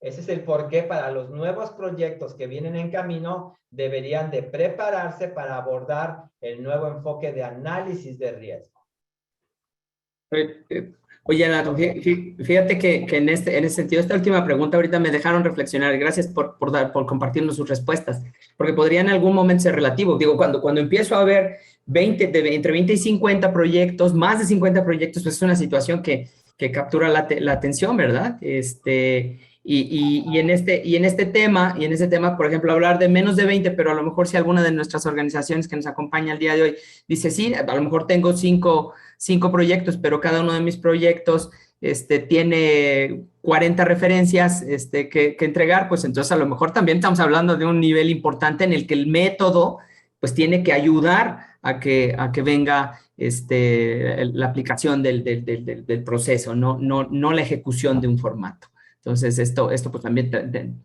Ese es el porqué para los nuevos proyectos que vienen en camino, deberían de prepararse para abordar el nuevo enfoque de análisis de riesgo. Oye, Nato, fíjate que en ese sentido, esta última pregunta ahorita me dejaron reflexionar. Gracias por compartirnos sus respuestas, porque podría en algún momento ser relativo. Digo, cuando empiezo a ver entre 20 y 50 proyectos, más de 50 proyectos, pues es una situación que captura la atención, ¿verdad? Y en este tema, por ejemplo, hablar de menos de 20, pero a lo mejor si alguna de nuestras organizaciones que nos acompaña el día de hoy dice, sí, a lo mejor tengo cinco proyectos, pero cada uno de mis proyectos tiene 40 referencias que entregar, pues entonces a lo mejor también estamos hablando de un nivel importante en el que el método pues tiene que ayudar a que venga la aplicación del proceso, no la ejecución de un formato. Entonces, esto pues también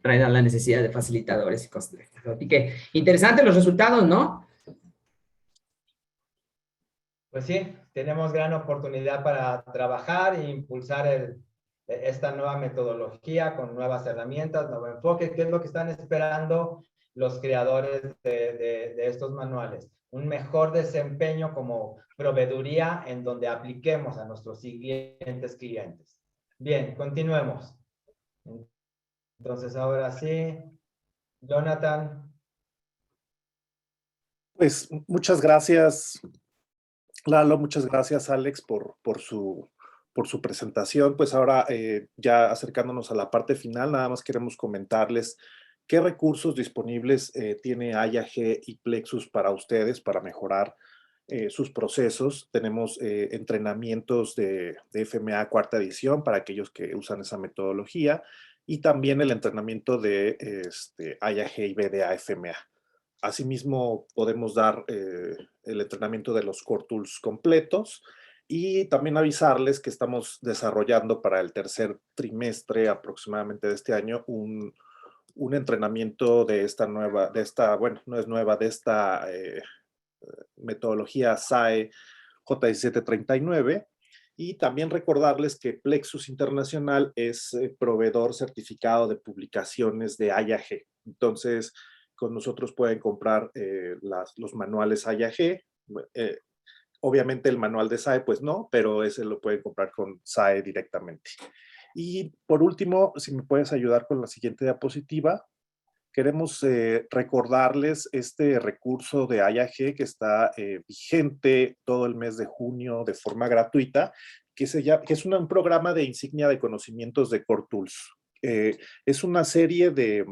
traerá la necesidad de facilitadores y cosas de estas. Así que, interesantes los resultados, ¿no? Pues sí, tenemos gran oportunidad para trabajar e impulsar esta nueva metodología con nuevas herramientas, nuevo enfoque. ¿Qué es lo que están esperando los creadores de estos manuales? Un mejor desempeño como proveeduría en donde apliquemos a nuestros siguientes clientes. Bien, continuemos. Entonces, ahora sí, Jonathan. Pues muchas gracias, Lalo, muchas gracias, Alex, por su presentación. Pues ahora, ya acercándonos a la parte final, nada más queremos comentarles qué recursos disponibles tiene IAG y Plexus para ustedes, para mejorar sus procesos. Tenemos entrenamientos de FMA cuarta edición para aquellos que usan esa metodología y también el entrenamiento de IAG y BDA FMA. Asimismo, podemos dar el entrenamiento de los Core Tools completos y también avisarles que estamos desarrollando para el tercer trimestre aproximadamente de este año un entrenamiento de esta metodología SAE J1739. Y también recordarles que Plexus Internacional es proveedor certificado de publicaciones de IAG. Entonces, con nosotros pueden comprar los manuales IAG. Obviamente el manual de SAE, pues no, pero ese lo pueden comprar con SAE directamente. Y por último, si me puedes ayudar con la siguiente diapositiva, queremos recordarles este recurso de IAG que está vigente todo el mes de junio de forma gratuita, que es un programa de insignia de conocimientos de Core Tools. Es una serie de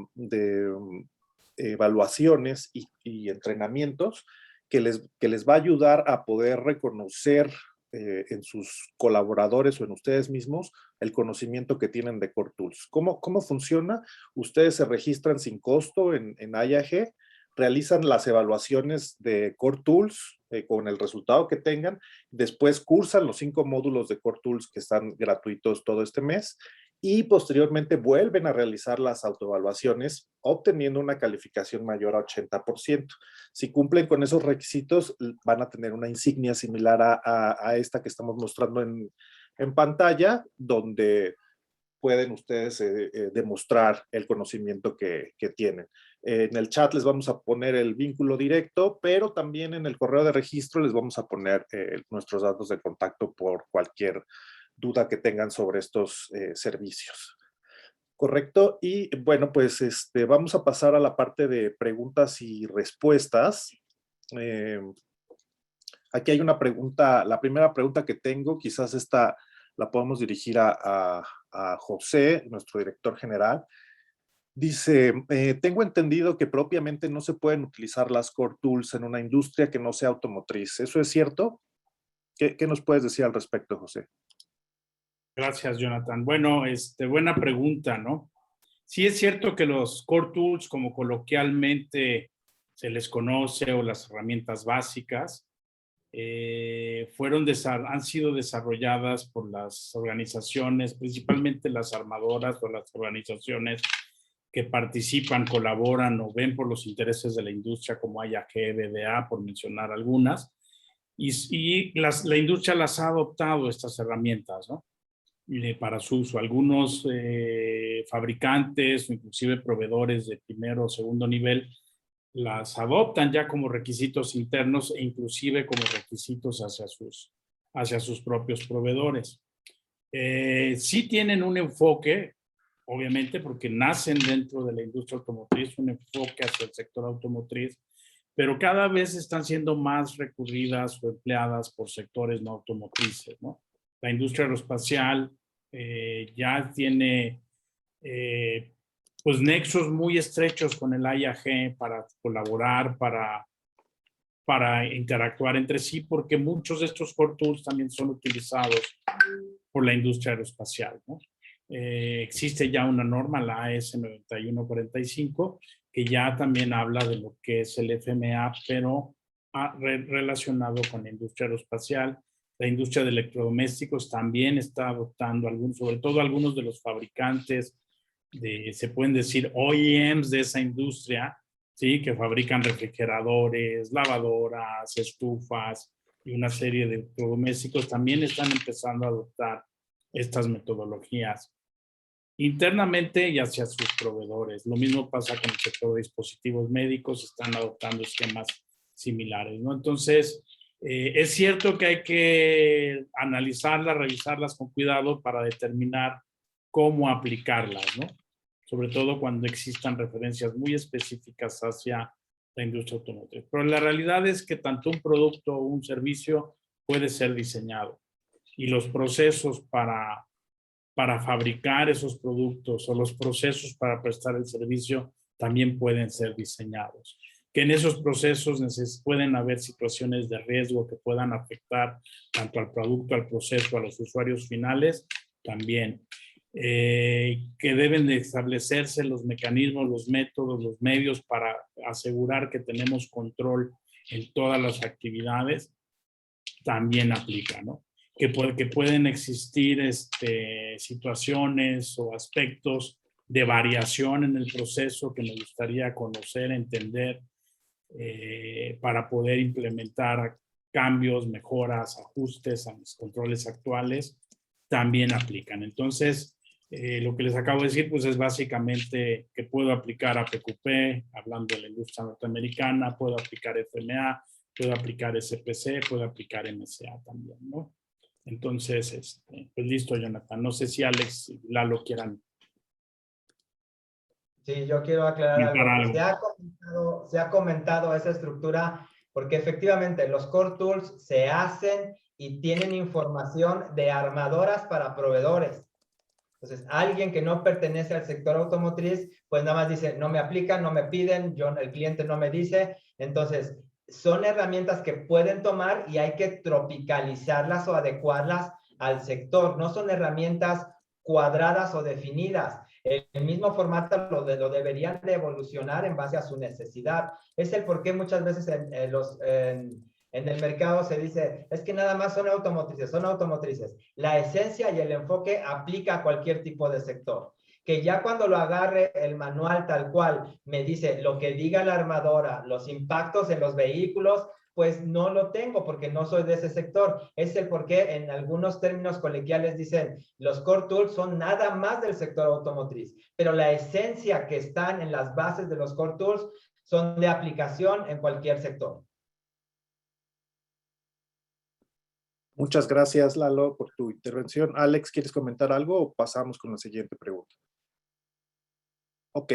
evaluaciones y entrenamientos que les va a ayudar a poder reconocer en sus colaboradores o en ustedes mismos el conocimiento que tienen de Core Tools. ¿Cómo funciona? Ustedes se registran sin costo en IAG, realizan las evaluaciones de Core Tools con el resultado que tengan, después cursan los 5 módulos de Core Tools que están gratuitos todo este mes y posteriormente vuelven a realizar las autoevaluaciones obteniendo una calificación mayor a 80%. Si cumplen con esos requisitos, van a tener una insignia similar a esta que estamos mostrando en pantalla, donde pueden ustedes demostrar el conocimiento que tienen. En el chat les vamos a poner el vínculo directo, pero también en el correo de registro les vamos a poner nuestros datos de contacto por cualquier duda que tengan sobre estos servicios. Correcto. Y bueno, pues vamos a pasar a la parte de preguntas y respuestas. Aquí hay una pregunta, la primera pregunta que tengo, quizás esta la podemos dirigir a José, nuestro director general. Dice, tengo entendido que propiamente no se pueden utilizar las Core Tools en una industria que no sea automotriz. ¿Eso es cierto? ¿Qué nos puedes decir al respecto, José? Gracias, Jonathan. Bueno, buena pregunta, ¿no? Sí es cierto que los Core Tools, como coloquialmente se les conoce, o las herramientas básicas, han sido desarrolladas por las organizaciones, principalmente las armadoras o las organizaciones que participan, colaboran o ven por los intereses de la industria, como IAG, BDA, por mencionar algunas, y la industria las ha adoptado, estas herramientas, ¿no? Para su uso. Algunos fabricantes o inclusive proveedores de primero o segundo nivel las adoptan ya como requisitos internos e inclusive como requisitos hacia sus propios proveedores. Sí tienen un enfoque, obviamente, porque nacen dentro de la industria automotriz, un enfoque hacia el sector automotriz, pero cada vez están siendo más recurridas o empleadas por sectores no automotrices, ¿no? La industria aeroespacial ya tiene pues nexos muy estrechos con el IAG para colaborar, para interactuar entre sí, porque muchos de estos Core Tools también son utilizados por la industria aeroespacial, ¿no? Existe ya una norma, la AS 9145, que ya también habla de lo que es el FMA, pero relacionado con la industria aeroespacial. La industria de electrodomésticos también está adoptando sobre todo algunos de los fabricantes se pueden decir OEMs de esa industria, ¿sí? Que fabrican refrigeradores, lavadoras, estufas y una serie de electrodomésticos, también están empezando a adoptar estas metodologías internamente y hacia sus proveedores. Lo mismo pasa con el sector de dispositivos médicos, están adoptando esquemas similares, ¿no? Entonces, es cierto que hay que analizarlas, revisarlas con cuidado para determinar cómo aplicarlas, ¿no? Sobre todo cuando existan referencias muy específicas hacia la industria automotriz. Pero la realidad es que tanto un producto o un servicio puede ser diseñado y los procesos para fabricar esos productos o los procesos para prestar el servicio también pueden ser diseñados. Que en esos procesos pueden haber situaciones de riesgo que puedan afectar tanto al producto, al proceso, a los usuarios finales, también. Que deben de establecerse los mecanismos, los métodos, los medios para asegurar que tenemos control en todas las actividades, también aplica, ¿no? Que pueden existir situaciones o aspectos de variación en el proceso que me gustaría conocer, entender, para poder implementar cambios, mejoras, ajustes a los controles actuales, también aplican. Entonces, lo que les acabo de decir, pues es básicamente que puedo aplicar a PQP, hablando de la industria norteamericana, puedo aplicar FMA, puedo aplicar SPC, puedo aplicar MSA también, ¿no? Entonces, pues listo, Jonathan. No sé si Alex y Lalo quieran. Sí, yo quiero aclarar algo. Se ha comentado esa estructura porque efectivamente los Core Tools se hacen y tienen información de armadoras para proveedores. Entonces, alguien que no pertenece al sector automotriz, pues nada más dice, no me aplican, no me piden, el cliente no me dice. Entonces, son herramientas que pueden tomar y hay que tropicalizarlas o adecuarlas al sector. No son herramientas cuadradas o definidas. El mismo formato lo deberían de evolucionar en base a su necesidad. Es el por qué muchas veces en el mercado se dice, es que nada más son automotrices. La esencia y el enfoque aplica a cualquier tipo de sector. Que ya cuando lo agarre el manual tal cual, me dice lo que diga la armadora, los impactos en los vehículos, pues no lo tengo porque no soy de ese sector. Es el por qué en algunos términos colegiales dicen, los core tools son nada más del sector automotriz, pero la esencia que están en las bases de los core tools son de aplicación en cualquier sector. Muchas gracias, Lalo, por tu intervención. Alex, ¿quieres comentar algo o pasamos con la siguiente pregunta? Ok.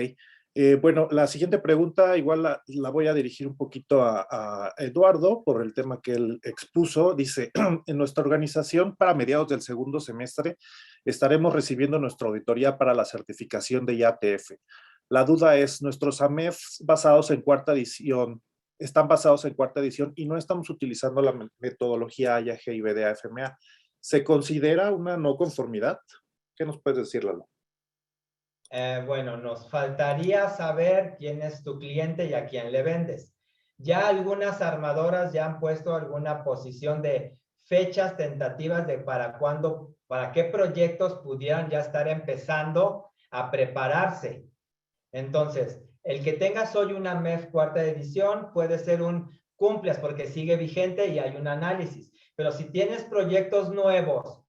Bueno, la siguiente pregunta igual la voy a dirigir un poquito a Eduardo por el tema que él expuso. Dice, en nuestra organización para mediados del segundo semestre estaremos recibiendo nuestra auditoría para la certificación de IATF. La duda es, nuestros AMEFs basados en cuarta edición, están basados en cuarta edición y no estamos utilizando la metodología IAG y BDA-FMA. ¿Se considera una no conformidad? ¿Qué nos puedes decir, Lalo? Bueno, nos faltaría saber quién es tu cliente y a quién le vendes. Ya algunas armadoras ya han puesto alguna posición de fechas tentativas de para qué proyectos pudieran ya estar empezando a prepararse. Entonces, el que tengas hoy una MEF cuarta edición puede ser un cumplas porque sigue vigente y hay un análisis. Pero si tienes proyectos nuevos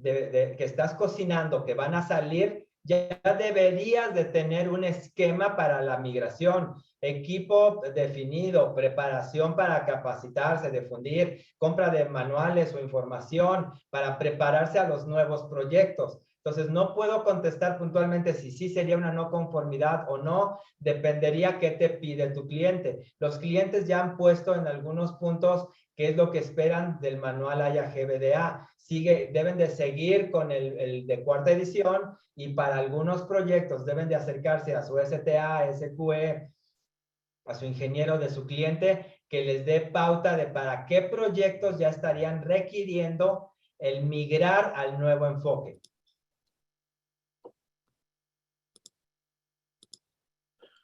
que estás cocinando, que van a salir, ya deberías de tener un esquema para la migración, equipo definido, preparación para capacitarse, difundir, compra de manuales o información para prepararse a los nuevos proyectos. Entonces, no puedo contestar puntualmente si sí sería una no conformidad o no, dependería qué te pide tu cliente. Los clientes ya han puesto en algunos puntos qué es lo que esperan del manual IAG-BDA. Deben de seguir con el de cuarta edición y para algunos proyectos deben de acercarse a su STA, SQE, a su ingeniero de su cliente, que les dé pauta de para qué proyectos ya estarían requiriendo el migrar al nuevo enfoque.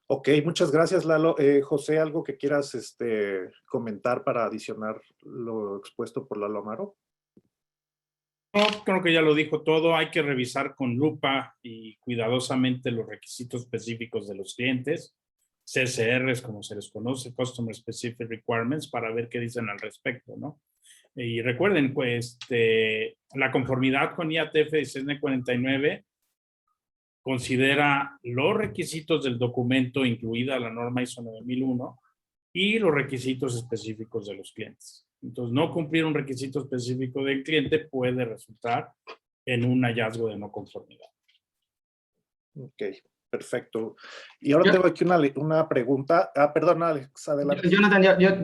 Ok, muchas gracias, Lalo. José, ¿algo que quieras comentar para adicionar lo expuesto por Lalo Amaro? No, creo que ya lo dijo todo. Hay que revisar con lupa y cuidadosamente los requisitos específicos de los clientes, CSRs, como se les conoce, Customer Specific Requirements, para ver qué dicen al respecto, ¿no? Y recuerden, pues, la conformidad con IATF y CN 49 considera los requisitos del documento, incluida la norma ISO 9001, y los requisitos específicos de los clientes. Entonces, no cumplir un requisito específico del cliente puede resultar en un hallazgo de no conformidad. Ok, perfecto. Y ahora tengo aquí una pregunta. Perdón, Alex, adelante. Jonathan, yo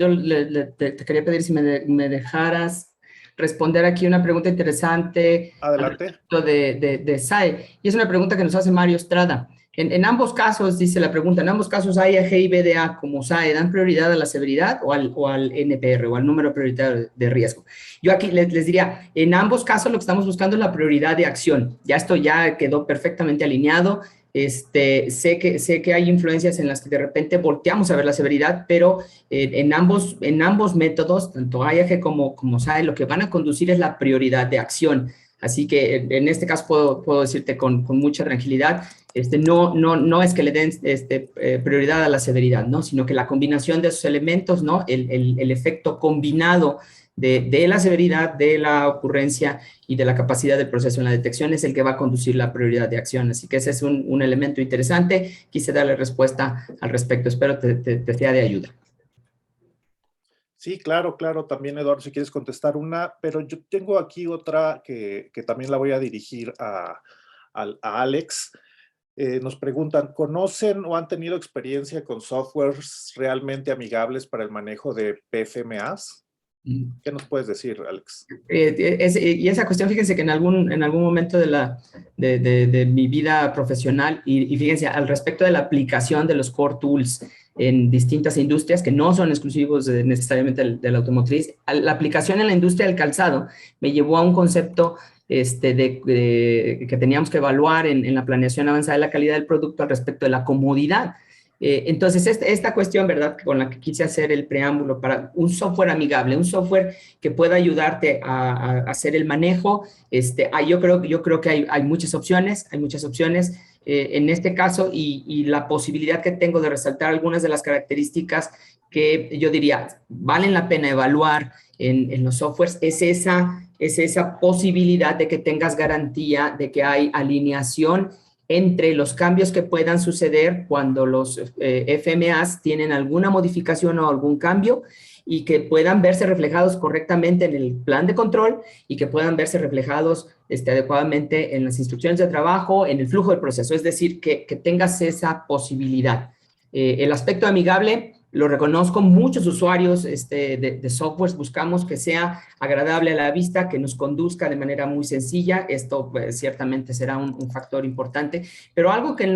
te quería pedir si me dejaras responder aquí una pregunta interesante. Adelante. De SAE. Y es una pregunta que nos hace Mario Estrada. En ambos casos, dice la pregunta, en ambos casos IAG y BDA como SAE dan prioridad a la severidad o al NPR o al número prioritario de riesgo. Yo aquí les diría, en ambos casos lo que estamos buscando es la prioridad de acción. Ya esto ya quedó perfectamente alineado. Sé que hay influencias en las que de repente volteamos a ver la severidad, pero en ambos métodos, tanto IAG como SAE, lo que van a conducir es la prioridad de acción. Así que en este caso puedo decirte con mucha tranquilidad, no es que le den prioridad a la severidad, ¿no? Sino que la combinación de esos elementos, ¿no? El efecto combinado de la severidad, de la ocurrencia y de la capacidad del proceso en la detección es el que va a conducir la prioridad de acción. Así que ese es un elemento interesante. Quise darle respuesta al respecto. Espero te sea de ayuda. Sí, claro, también, Eduardo, si quieres contestar una, pero yo tengo aquí otra que también la voy a dirigir a Alex. Nos preguntan, ¿conocen o han tenido experiencia con softwares realmente amigables para el manejo de PFMAs? ¿Qué nos puedes decir, Alex? Y esa cuestión, fíjense que en algún momento de mi vida profesional, y fíjense, al respecto de la aplicación de los core tools, en distintas industrias que no son exclusivos necesariamente de la automotriz. La aplicación en la industria del calzado me llevó a un concepto que teníamos que evaluar en la planeación avanzada de la calidad del producto al respecto de la comodidad. Entonces, esta cuestión, ¿verdad?, con la que quise hacer el preámbulo para un software amigable, un software que pueda ayudarte a hacer el manejo, yo creo que hay muchas opciones, en este caso, y la posibilidad que tengo de resaltar algunas de las características que yo diría valen la pena evaluar en los softwares, es esa posibilidad de que tengas garantía de que hay alineación entre los cambios que puedan suceder cuando los FMAs tienen alguna modificación o algún cambio y que puedan verse reflejados correctamente en el plan de control y que puedan verse reflejados adecuadamente en las instrucciones de trabajo, en el flujo del proceso. Es decir, que tengas esa posibilidad. El aspecto amigable lo reconozco, muchos usuarios de softwares buscamos que sea agradable a la vista, que nos conduzca de manera muy sencilla. Esto pues, ciertamente será un factor importante, pero algo que en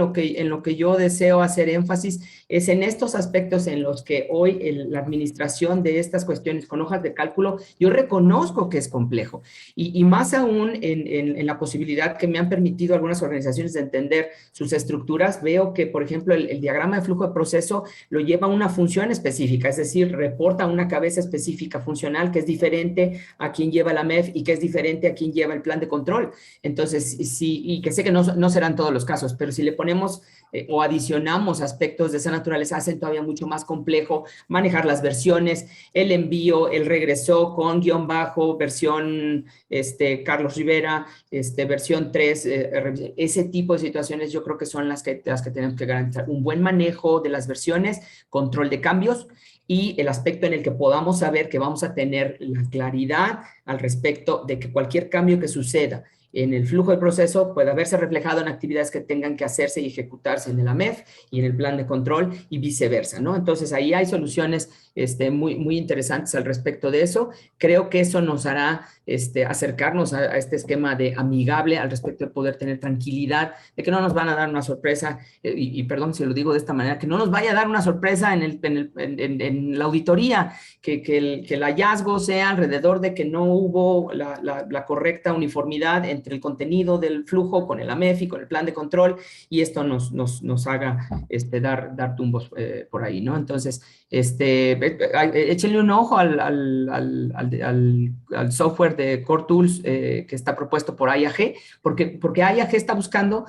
lo que yo deseo hacer énfasis es en estos aspectos en los que hoy la administración de estas cuestiones con hojas de cálculo, yo reconozco que es complejo y más aún en la posibilidad que me han permitido algunas organizaciones de entender sus estructuras. Veo que, por ejemplo, el diagrama de flujo de proceso lo lleva a una función específica, es decir, reporta una cabeza específica funcional que es diferente a quien lleva la MEF y que es diferente a quien lleva el plan de control. Entonces, y que sé que no serán todos los casos, pero si le ponemos o adicionamos aspectos de esa naturaleza, hacen todavía mucho más complejo manejar las versiones, el envío, el regreso con guión bajo, versión Carlos Rivera, versión 3, ese tipo de situaciones yo creo que son las que tenemos que garantizar. Un buen manejo de las versiones, control de cambios y el aspecto en el que podamos saber que vamos a tener la claridad al respecto de que cualquier cambio que suceda en el flujo del proceso pueda verse reflejado en actividades que tengan que hacerse y ejecutarse en el AMEF y en el plan de control y viceversa, ¿no? Entonces, ahí hay soluciones muy, muy interesantes al respecto de eso. Creo que eso nos hará acercarnos a este esquema de amigable al respecto de poder tener tranquilidad, de que no nos van a dar una sorpresa, y perdón si lo digo de esta manera, que no nos vaya a dar una sorpresa en la auditoría, que el hallazgo sea alrededor de que no hubo la correcta uniformidad entre el contenido del flujo con el AMEF y con el plan de control, y esto nos haga dar tumbos por ahí, ¿no? Entonces, échenle un ojo al software de Core Tools que está propuesto por IAG, porque IAG está buscando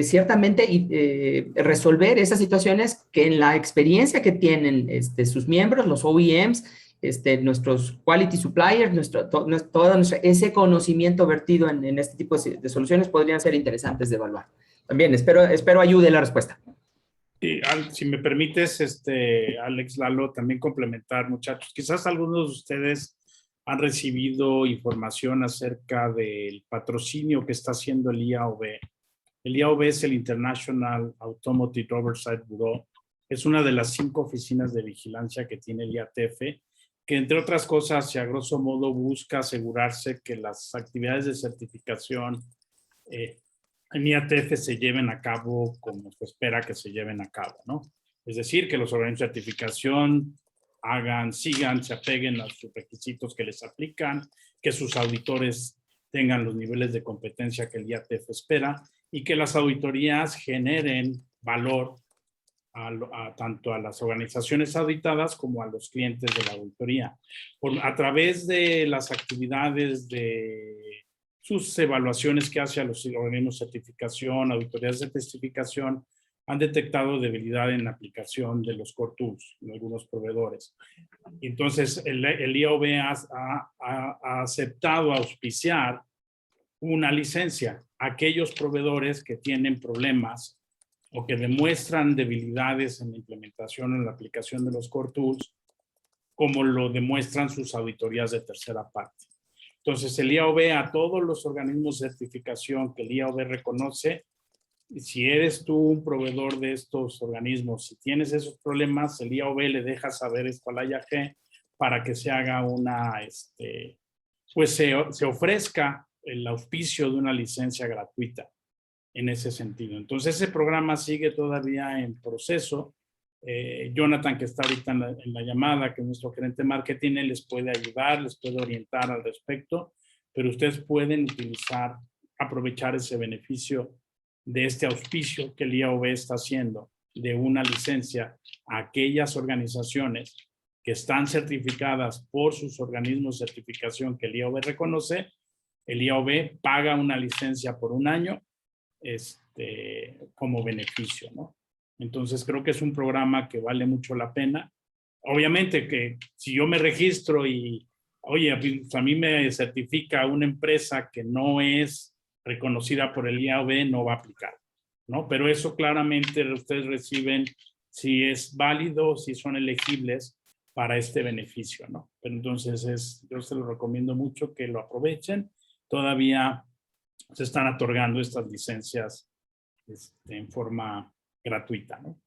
ciertamente resolver esas situaciones que en la experiencia que tienen sus miembros, los OEMs, nuestros quality suppliers, ese conocimiento vertido en este tipo de soluciones podrían ser interesantes de evaluar. También espero ayude la respuesta. Sí, si me permites, Alex, Lalo, también complementar, muchachos. Quizás algunos de ustedes han recibido información acerca del patrocinio que está haciendo el IAOB. El IAOB es el International Automotive Oversight Bureau. Es una de las 5 oficinas de vigilancia que tiene el IATF, que entre otras cosas y a grosso modo busca asegurarse que las actividades de certificación en IATF se lleven a cabo como se espera que se lleven a cabo, ¿no? Es decir, que los organismos de certificación sigan, se apeguen a sus requisitos que les aplican, que sus auditores tengan los niveles de competencia que el IATF espera y que las auditorías generen valor tanto a las organizaciones auditadas como a los clientes de la auditoría. A través de las actividades de sus evaluaciones que hace a los organismos de certificación, auditorías de certificación, han detectado debilidad en la aplicación de los Core Tools en algunos proveedores. Entonces, el IAOB ha aceptado auspiciar una licencia a aquellos proveedores que tienen problemas o que demuestran debilidades en la implementación o en la aplicación de los Core Tools, como lo demuestran sus auditorías de tercera parte. Entonces, el IAOB a todos los organismos de certificación que el IAOB reconoce, si eres tú un proveedor de estos organismos, si tienes esos problemas, el IAOB le deja saber esto al IAG para que se haga pues se ofrezca el auspicio de una licencia gratuita en ese sentido. Entonces, ese programa sigue todavía en proceso. Jonathan, que está ahorita en la llamada, que es nuestro gerente de marketing, él les puede ayudar, les puede orientar al respecto, pero ustedes pueden aprovechar ese beneficio de este auspicio que el IAOB está haciendo de una licencia a aquellas organizaciones que están certificadas por sus organismos de certificación que el IAOB reconoce. El IAOB paga una licencia por un año como beneficio, ¿no? Entonces creo que es un programa que vale mucho la pena. Obviamente que si yo me registro y, oye, a mí me certifica una empresa que no es reconocida por el IAOB, no va a aplicar, ¿no? Pero eso claramente ustedes reciben si es válido, si son elegibles para este beneficio, ¿no? Pero entonces yo se lo recomiendo mucho que lo aprovechen. Todavía se están otorgando estas licencias en forma gratuita, ¿no?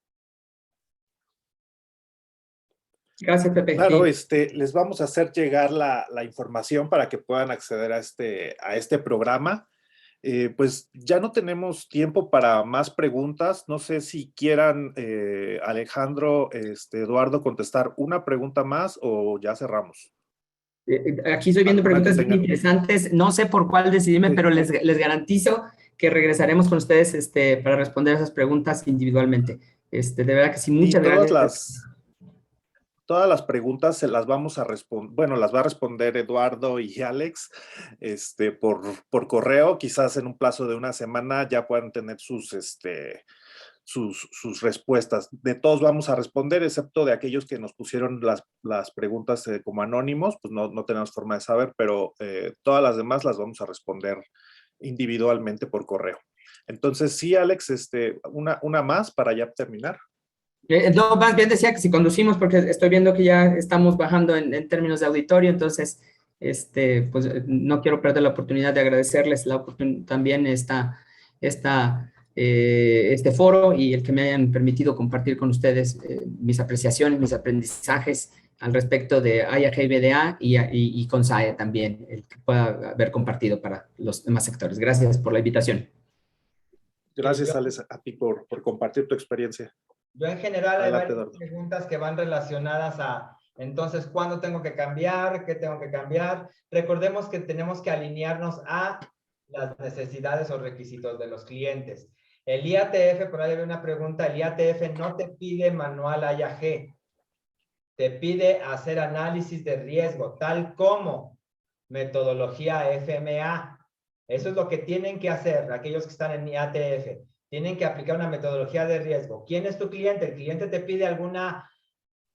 Gracias, Pepe. Claro, les vamos a hacer llegar la información para que puedan acceder a este programa. Pues ya no tenemos tiempo para más preguntas. No sé si quieran, Alejandro, Eduardo, contestar una pregunta más o ya cerramos. Aquí estoy viendo preguntas interesantes. No sé por cuál decidirme, Sí. pero les garantizo que regresaremos con ustedes para responder esas preguntas individualmente. De verdad que sí, muchas gracias. Todas las preguntas se las vamos a responder, bueno, las va a responder Eduardo y Alex por correo. Quizás en un plazo de una semana ya puedan tener sus respuestas. De todos vamos a responder, excepto de aquellos que nos pusieron las preguntas como anónimos, pues no tenemos forma de saber, pero todas las demás las vamos a responder individualmente por correo. Entonces, sí, Alex, una más para ya terminar. No, más bien decía que si conducimos, porque estoy viendo que ya estamos bajando en términos de auditorio, entonces, pues no quiero perder la oportunidad de agradecerles también este foro y el que me hayan permitido compartir con ustedes mis apreciaciones, mis aprendizajes al respecto de IAG y BDA y con SAE también, el que pueda haber compartido para los demás sectores. Gracias por la invitación. Gracias, Alex, a ti por compartir tu experiencia. Yo en general hay Adelante, varias preguntas que van relacionadas a, entonces, ¿cuándo tengo que cambiar? ¿Qué tengo que cambiar? Recordemos que tenemos que alinearnos a las necesidades o requisitos de los clientes. El IATF, por ahí hay una pregunta, el IATF no te pide manual IAG, te pide hacer análisis de riesgo, tal como metodología FMA. Eso es lo que tienen que hacer aquellos que están en IATF. Tienen que aplicar una metodología de riesgo. ¿Quién es tu cliente? El cliente te pide alguna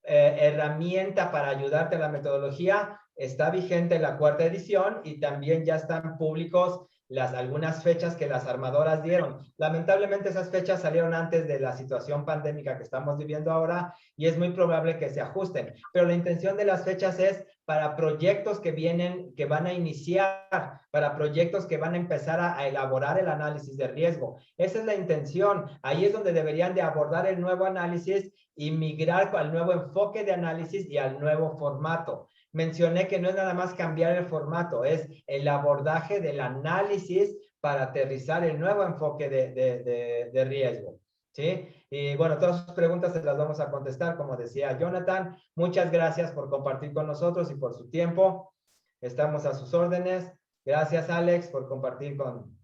herramienta para ayudarte en la metodología. Está vigente la 4ª edición y también ya están públicos algunas fechas que las armadoras dieron. Lamentablemente esas fechas salieron antes de la situación pandémica que estamos viviendo ahora y es muy probable que se ajusten. Pero la intención de las fechas es para proyectos que vienen, que van a iniciar, para proyectos que van a empezar a elaborar el análisis de riesgo. Esa es la intención. Ahí es donde deberían de abordar el nuevo análisis y migrar al nuevo enfoque de análisis y al nuevo formato. Mencioné que no es nada más cambiar el formato, es el abordaje del análisis para aterrizar el nuevo enfoque de riesgo, ¿sí? Y bueno, todas sus preguntas se las vamos a contestar, como decía Jonathan. Muchas gracias por compartir con nosotros y por su tiempo. Estamos a sus órdenes. Gracias, Alex, por compartir con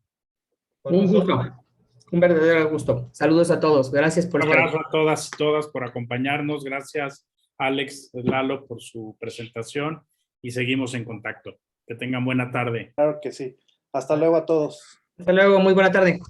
nosotros. Gusto, un verdadero gusto. Saludos a todos. Gracias por Un abrazo a todas y todas por acompañarnos. Gracias, Alex, Lalo, por su presentación y seguimos en contacto. Que tengan buena tarde. Claro que sí. Hasta luego a todos. Hasta luego, muy buena tarde.